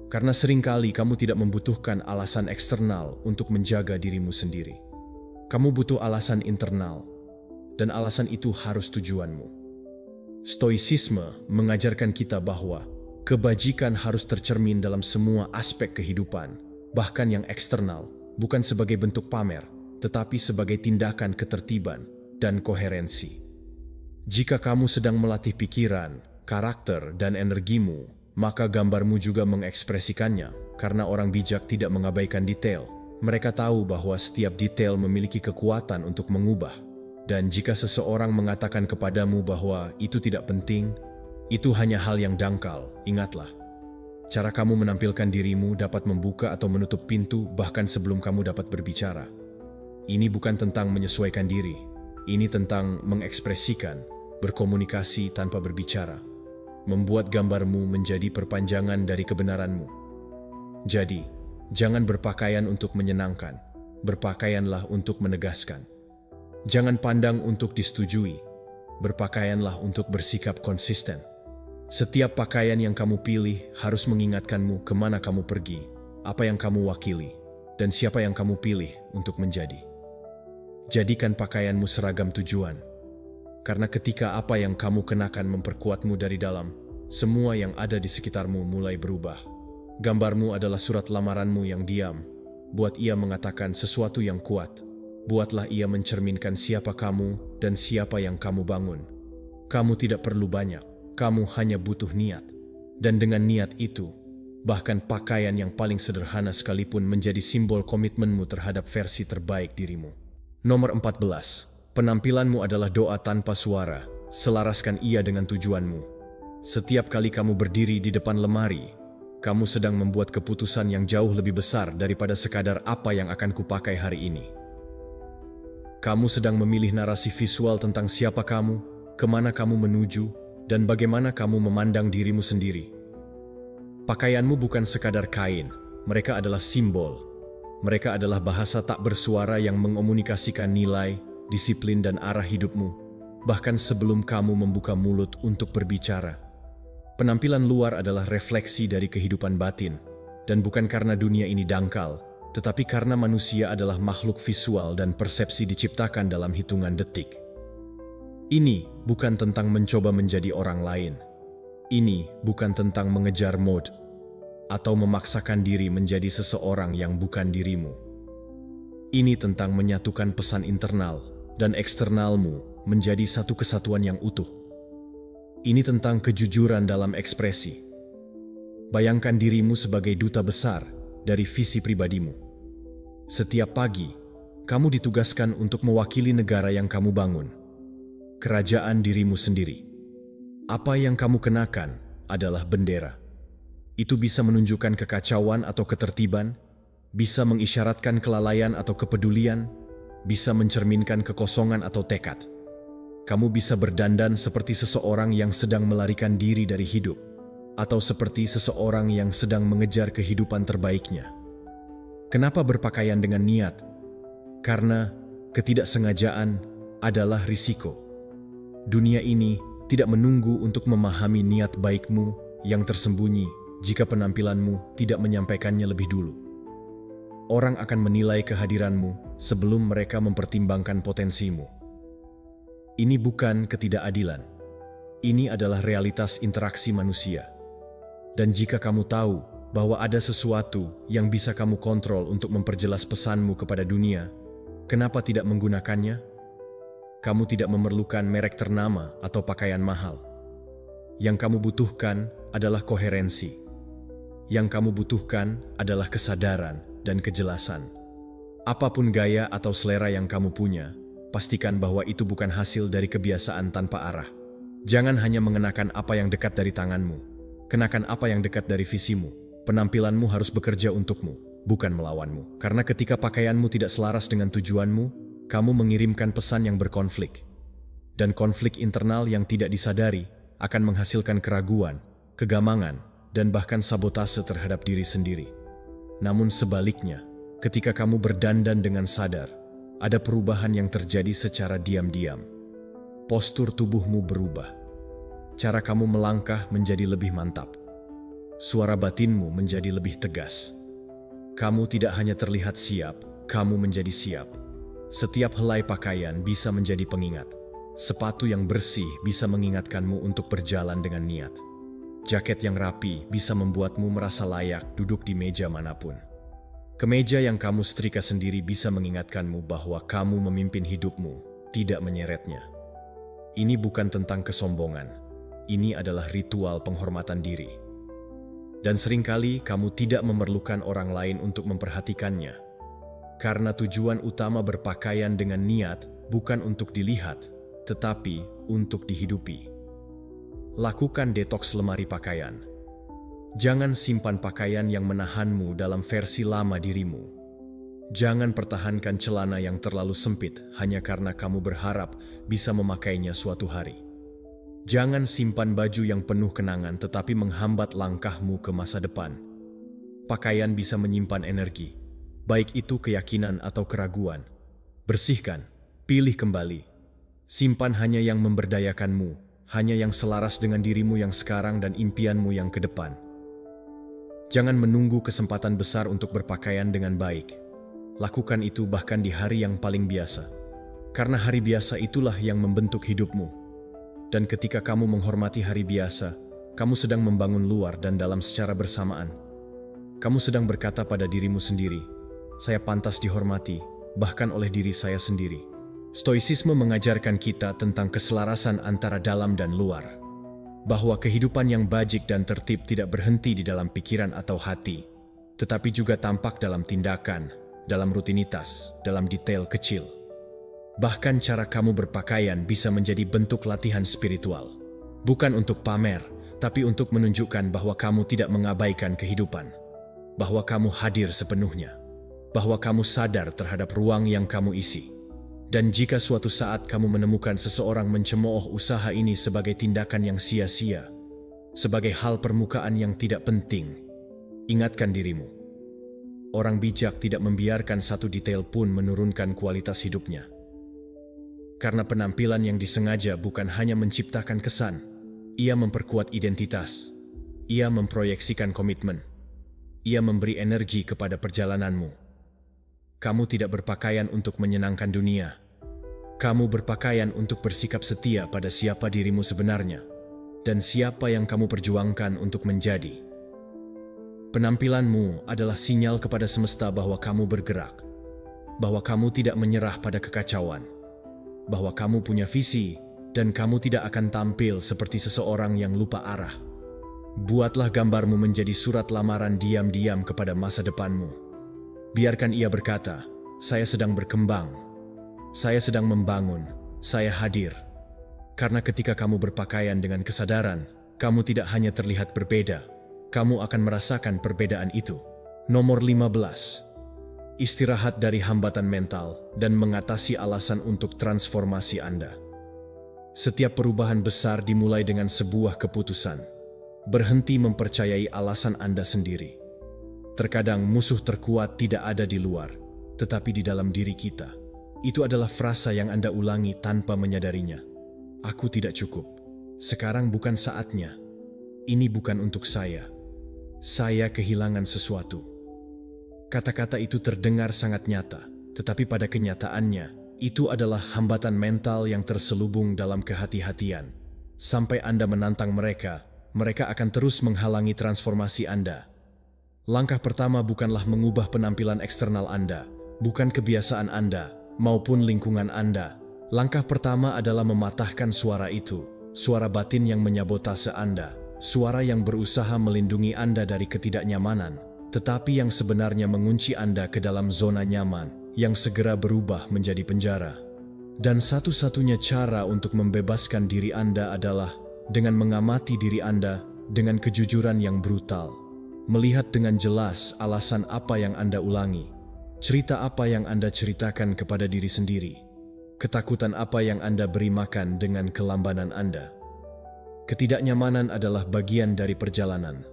Karena seringkali kamu tidak membutuhkan alasan eksternal untuk menjaga dirimu sendiri. Kamu butuh alasan internal, dan alasan itu harus tujuanmu. Stoicisme mengajarkan kita bahwa kebajikan harus tercermin dalam semua aspek kehidupan, bahkan yang eksternal, bukan sebagai bentuk pamer, tetapi sebagai tindakan ketertiban dan koherensi. Jika kamu sedang melatih pikiran, karakter, dan energimu, maka gambarmu juga mengekspresikannya, karena orang bijak tidak mengabaikan detail. Mereka tahu bahwa setiap detail memiliki kekuatan untuk mengubah. Dan jika seseorang mengatakan kepadamu bahwa itu tidak penting, itu hanya hal yang dangkal, ingatlah. Cara kamu menampilkan dirimu dapat membuka atau menutup pintu bahkan sebelum kamu dapat berbicara. Ini bukan tentang menyesuaikan diri, ini tentang mengekspresikan, berkomunikasi tanpa berbicara, membuat gambarmu menjadi perpanjangan dari kebenaranmu. Jadi, jangan berpakaian untuk menyenangkan, berpakaianlah untuk menegaskan. Jangan pandang untuk disetujui, berpakaianlah untuk bersikap konsisten. Setiap pakaian yang kamu pilih harus mengingatkanmu kemana kamu pergi, apa yang kamu wakili, dan siapa yang kamu pilih untuk menjadi. Jadikan pakaianmu seragam tujuan, karena ketika apa yang kamu kenakan memperkuatmu dari dalam, semua yang ada di sekitarmu mulai berubah. Gambarmu adalah surat lamaranmu yang diam, buat ia mengatakan sesuatu yang kuat. Buatlah ia mencerminkan siapa kamu dan siapa yang kamu bangun. Kamu tidak perlu banyak, kamu hanya butuh niat. Dan dengan niat itu, bahkan pakaian yang paling sederhana sekalipun menjadi simbol komitmenmu terhadap versi terbaik dirimu. Nomor 14. Penampilanmu adalah doa tanpa suara, selaraskan ia dengan tujuanmu. Setiap kali kamu berdiri di depan lemari, kamu sedang membuat keputusan yang jauh lebih besar daripada sekadar apa yang akan kupakai hari ini. Kamu sedang memilih narasi visual tentang siapa kamu, kemana kamu menuju, dan bagaimana kamu memandang dirimu sendiri. Pakaianmu bukan sekadar kain, mereka adalah simbol. Mereka adalah bahasa tak bersuara yang mengomunikasikan nilai, disiplin, dan arah hidupmu, bahkan sebelum kamu membuka mulut untuk berbicara. Penampilan luar adalah refleksi dari kehidupan batin, dan bukan karena dunia ini dangkal, tetapi karena manusia adalah makhluk visual dan persepsi diciptakan dalam hitungan detik. Ini bukan tentang mencoba menjadi orang lain. Ini bukan tentang mengejar mode atau memaksakan diri menjadi seseorang yang bukan dirimu. Ini tentang menyatukan pesan internal dan eksternalmu menjadi satu kesatuan yang utuh. Ini tentang kejujuran dalam ekspresi. Bayangkan dirimu sebagai duta besar dari visi pribadimu. Setiap pagi, kamu ditugaskan untuk mewakili negara yang kamu bangun, kerajaan dirimu sendiri. Apa yang kamu kenakan adalah bendera. Itu bisa menunjukkan kekacauan atau ketertiban, bisa mengisyaratkan kelalaian atau kepedulian, bisa mencerminkan kekosongan atau tekad. Kamu bisa berdandan seperti seseorang yang sedang melarikan diri dari hidup, atau seperti seseorang yang sedang mengejar kehidupan terbaiknya. Kenapa berpakaian dengan niat? Karena ketidaksengajaan adalah risiko. Dunia ini tidak menunggu untuk memahami niat baikmu yang tersembunyi jika penampilanmu tidak menyampaikannya lebih dulu. Orang akan menilai kehadiranmu sebelum mereka mempertimbangkan potensimu. Ini bukan ketidakadilan. Ini adalah realitas interaksi manusia. Dan jika kamu tahu bahwa ada sesuatu yang bisa kamu kontrol untuk memperjelas pesanmu kepada dunia, kenapa tidak menggunakannya? Kamu tidak memerlukan merek ternama atau pakaian mahal. Yang kamu butuhkan adalah koherensi. Yang kamu butuhkan adalah kesadaran dan kejelasan. Apapun gaya atau selera yang kamu punya, pastikan bahwa itu bukan hasil dari kebiasaan tanpa arah. Jangan hanya mengenakan apa yang dekat dari tanganmu. Kenakan apa yang dekat dari visimu. Penampilanmu harus bekerja untukmu, bukan melawanmu. Karena ketika pakaianmu tidak selaras dengan tujuanmu, kamu mengirimkan pesan yang berkonflik. Dan konflik internal yang tidak disadari akan menghasilkan keraguan, kegamangan, dan bahkan sabotase terhadap diri sendiri. Namun sebaliknya, ketika kamu berdandan dengan sadar, ada perubahan yang terjadi secara diam-diam. Postur tubuhmu berubah. Cara kamu melangkah menjadi lebih mantap. Suara batinmu menjadi lebih tegas. Kamu tidak hanya terlihat siap, kamu menjadi siap. Setiap helai pakaian bisa menjadi pengingat. Sepatu yang bersih bisa mengingatkanmu untuk berjalan dengan niat. Jaket yang rapi bisa membuatmu merasa layak duduk di meja manapun. Kemeja yang kamu setrika sendiri bisa mengingatkanmu bahwa kamu memimpin hidupmu, tidak menyeretnya. Ini bukan tentang kesombongan. Ini adalah ritual penghormatan diri. Dan seringkali kamu tidak memerlukan orang lain untuk memperhatikannya. Karena tujuan utama berpakaian dengan niat bukan untuk dilihat, tetapi untuk dihidupi. Lakukan detoks lemari pakaian. Jangan simpan pakaian yang menahanmu dalam versi lama dirimu. Jangan pertahankan celana yang terlalu sempit hanya karena kamu berharap bisa memakainya suatu hari. Jangan simpan baju yang penuh kenangan tetapi menghambat langkahmu ke masa depan. Pakaian bisa menyimpan energi, baik itu keyakinan atau keraguan. Bersihkan, pilih kembali. Simpan hanya yang memberdayakanmu. Hanya yang selaras dengan dirimu yang sekarang dan impianmu yang ke depan. Jangan menunggu kesempatan besar untuk berpakaian dengan baik. Lakukan itu bahkan di hari yang paling biasa. Karena hari biasa itulah yang membentuk hidupmu. Dan ketika kamu menghormati hari biasa, kamu sedang membangun luar dan dalam secara bersamaan. Kamu sedang berkata pada dirimu sendiri, saya pantas dihormati, bahkan oleh diri saya sendiri. Stoicisme mengajarkan kita tentang keselarasan antara dalam dan luar. Bahwa kehidupan yang bajik dan tertib tidak berhenti di dalam pikiran atau hati, tetapi juga tampak dalam tindakan, dalam rutinitas, dalam detail kecil. Bahkan cara kamu berpakaian bisa menjadi bentuk latihan spiritual. Bukan untuk pamer, tapi untuk menunjukkan bahwa kamu tidak mengabaikan kehidupan. Bahwa kamu hadir sepenuhnya. Bahwa kamu sadar terhadap ruang yang kamu isi. Dan jika suatu saat kamu menemukan seseorang mencemooh usaha ini sebagai tindakan yang sia-sia, sebagai hal permukaan yang tidak penting, ingatkan dirimu. Orang bijak tidak membiarkan satu detail pun menurunkan kualitas hidupnya. Karena penampilan yang disengaja bukan hanya menciptakan kesan, ia memperkuat identitas, ia memproyeksikan komitmen, ia memberi energi kepada perjalananmu. Kamu tidak berpakaian untuk menyenangkan dunia. Kamu berpakaian untuk bersikap setia pada siapa dirimu sebenarnya dan siapa yang kamu perjuangkan untuk menjadi. Penampilanmu adalah sinyal kepada semesta bahwa kamu bergerak, bahwa kamu tidak menyerah pada kekacauan, bahwa kamu punya visi dan kamu tidak akan tampil seperti seseorang yang lupa arah. Buatlah gambarmu menjadi surat lamaran diam-diam kepada masa depanmu. Biarkan ia berkata, saya sedang berkembang, saya sedang membangun, saya hadir. Karena ketika kamu berpakaian dengan kesadaran, kamu tidak hanya terlihat berbeda, kamu akan merasakan perbedaan itu. Nomor 15. Istirahat dari hambatan mental dan mengatasi alasan untuk transformasi Anda. Setiap perubahan besar dimulai dengan sebuah keputusan. Berhenti mempercayai alasan Anda sendiri. Terkadang musuh terkuat tidak ada di luar, tetapi di dalam diri kita. Itu adalah frasa yang Anda ulangi tanpa menyadarinya. Aku tidak cukup. Sekarang bukan saatnya. Ini bukan untuk saya. Saya kehilangan sesuatu. Kata-kata itu terdengar sangat nyata, tetapi pada kenyataannya, itu adalah hambatan mental yang terselubung dalam kehati-hatian. Sampai Anda menantang mereka, mereka akan terus menghalangi transformasi Anda. Langkah pertama bukanlah mengubah penampilan eksternal Anda, bukan kebiasaan Anda, maupun lingkungan Anda. Langkah pertama adalah mematahkan suara itu, suara batin yang menyabotase Anda, suara yang berusaha melindungi Anda dari ketidaknyamanan, tetapi yang sebenarnya mengunci Anda ke dalam zona nyaman, yang segera berubah menjadi penjara. Dan satu-satunya cara untuk membebaskan diri Anda adalah dengan mengamati diri Anda dengan kejujuran yang brutal. Melihat dengan jelas alasan apa yang Anda ulangi, cerita apa yang Anda ceritakan kepada diri sendiri, ketakutan apa yang Anda beri makan dengan kelambanan Anda. Ketidaknyamanan adalah bagian dari perjalanan.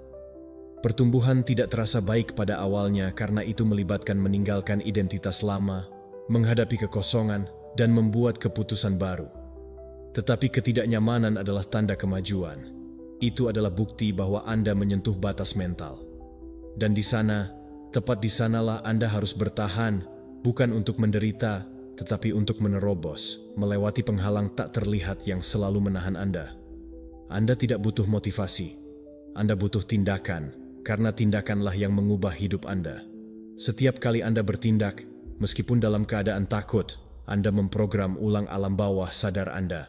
Pertumbuhan tidak terasa baik pada awalnya karena itu melibatkan meninggalkan identitas lama, menghadapi kekosongan, dan membuat keputusan baru. Tetapi ketidaknyamanan adalah tanda kemajuan. Itu adalah bukti bahwa Anda menyentuh batas mental. Dan di sana, tepat di sanalah Anda harus bertahan, bukan untuk menderita, tetapi untuk menerobos, melewati penghalang tak terlihat yang selalu menahan Anda. Anda tidak butuh motivasi. Anda butuh tindakan, karena tindakanlah yang mengubah hidup Anda. Setiap kali Anda bertindak, meskipun dalam keadaan takut, Anda memprogram ulang alam bawah sadar Anda.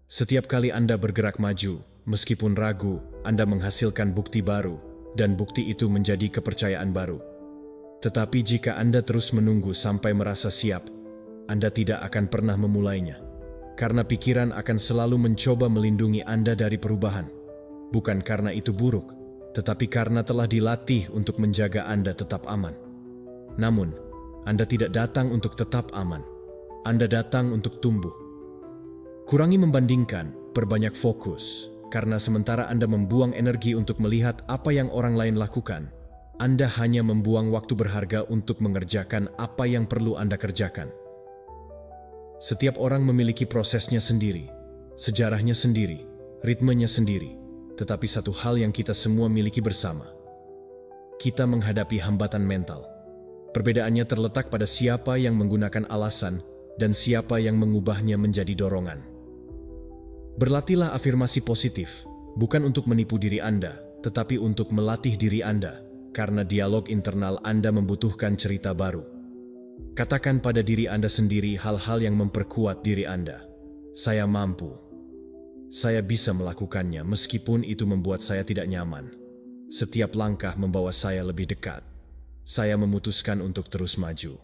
Setiap kali Anda bergerak maju, meskipun ragu, Anda menghasilkan bukti baru, dan bukti itu menjadi kepercayaan baru. Tetapi jika Anda terus menunggu sampai merasa siap, Anda tidak akan pernah memulainya. Karena pikiran akan selalu mencoba melindungi Anda dari perubahan. Bukan karena itu buruk, tetapi karena telah dilatih untuk menjaga Anda tetap aman. Namun, Anda tidak datang untuk tetap aman. Anda datang untuk tumbuh. Kurangi membandingkan, perbanyak fokus. Karena sementara Anda membuang energi untuk melihat apa yang orang lain lakukan, Anda hanya membuang waktu berharga untuk mengerjakan apa yang perlu Anda kerjakan. Setiap orang memiliki prosesnya sendiri, sejarahnya sendiri, ritmenya sendiri, tetapi satu hal yang kita semua miliki bersama. Kita menghadapi hambatan mental. Perbedaannya terletak pada siapa yang menggunakan alasan dan siapa yang mengubahnya menjadi dorongan. Berlatihlah afirmasi positif, bukan untuk menipu diri Anda, tetapi untuk melatih diri Anda, karena dialog internal Anda membutuhkan cerita baru. Katakan pada diri Anda sendiri hal-hal yang memperkuat diri Anda. Saya mampu. Saya bisa melakukannya meskipun itu membuat saya tidak nyaman. Setiap langkah membawa saya lebih dekat. Saya memutuskan untuk terus maju.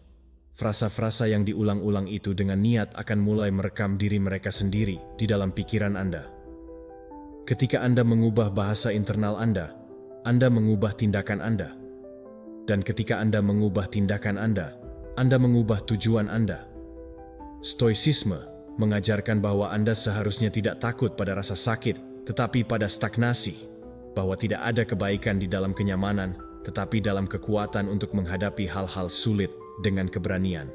Frasa-frasa yang diulang-ulang itu dengan niat akan mulai merekam diri mereka sendiri di dalam pikiran Anda. Ketika Anda mengubah bahasa internal Anda mengubah tindakan Anda. Dan ketika Anda mengubah tindakan Anda mengubah tujuan Anda. Stoicisme mengajarkan bahwa Anda seharusnya tidak takut pada rasa sakit, tetapi pada stagnasi, bahwa tidak ada kebaikan di dalam kenyamanan, tetapi dalam kekuatan untuk menghadapi hal-hal sulit dengan keberanian.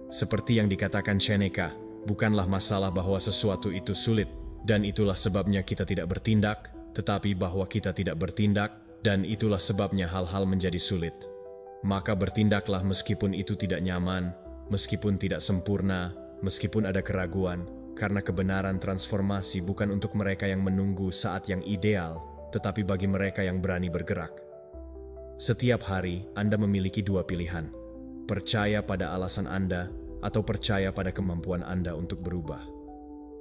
Seperti yang dikatakan Seneca, bukanlah masalah bahwa sesuatu itu sulit, dan itulah sebabnya kita tidak bertindak, tetapi bahwa kita tidak bertindak, dan itulah sebabnya hal-hal menjadi sulit. Maka bertindaklah meskipun itu tidak nyaman, meskipun tidak sempurna, meskipun ada keraguan, karena kebenaran transformasi bukan untuk mereka yang menunggu saat yang ideal, tetapi bagi mereka yang berani bergerak. Setiap hari Anda memiliki dua pilihan. Percaya pada alasan Anda atau percaya pada kemampuan Anda untuk berubah.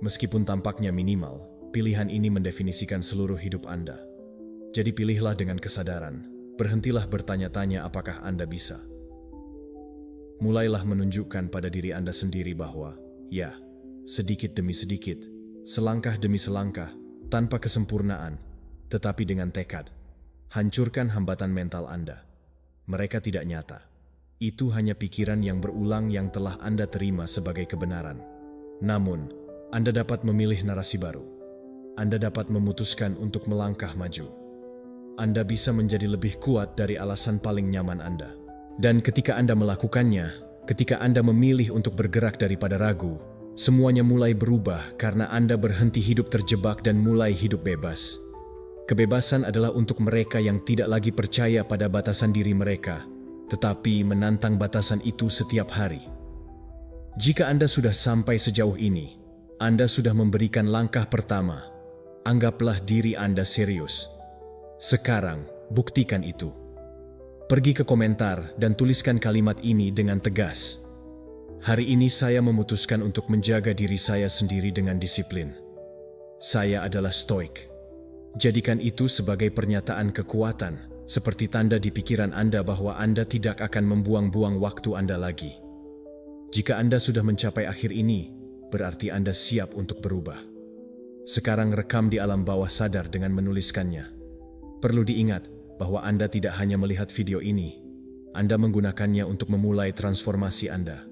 Meskipun tampaknya minimal, pilihan ini mendefinisikan seluruh hidup Anda. Jadi pilihlah dengan kesadaran. Berhentilah bertanya-tanya apakah Anda bisa. Mulailah menunjukkan pada diri Anda sendiri bahwa, ya, sedikit demi sedikit, selangkah demi selangkah, tanpa kesempurnaan, tetapi dengan tekad, hancurkan hambatan mental Anda. Mereka tidak nyata. Itu hanya pikiran yang berulang yang telah Anda terima sebagai kebenaran. Namun, Anda dapat memilih narasi baru. Anda dapat memutuskan untuk melangkah maju. Anda bisa menjadi lebih kuat dari alasan paling nyaman Anda. Dan ketika Anda melakukannya, ketika Anda memilih untuk bergerak daripada ragu, semuanya mulai berubah karena Anda berhenti hidup terjebak dan mulai hidup bebas. Kebebasan adalah untuk mereka yang tidak lagi percaya pada batasan diri mereka, tetapi menantang batasan itu setiap hari. Jika Anda sudah sampai sejauh ini, Anda sudah memberikan langkah pertama. Anggaplah diri Anda serius. Sekarang, buktikan itu. Pergi ke komentar dan tuliskan kalimat ini dengan tegas. Hari ini saya memutuskan untuk menjaga diri saya sendiri dengan disiplin. Saya adalah stoik. Jadikan itu sebagai pernyataan kekuatan, seperti tanda di pikiran Anda bahwa Anda tidak akan membuang-buang waktu Anda lagi. Jika Anda sudah mencapai akhir ini, berarti Anda siap untuk berubah. Sekarang rekam di alam bawah sadar dengan menuliskannya. Perlu diingat bahwa Anda tidak hanya melihat video ini, Anda menggunakannya untuk memulai transformasi Anda.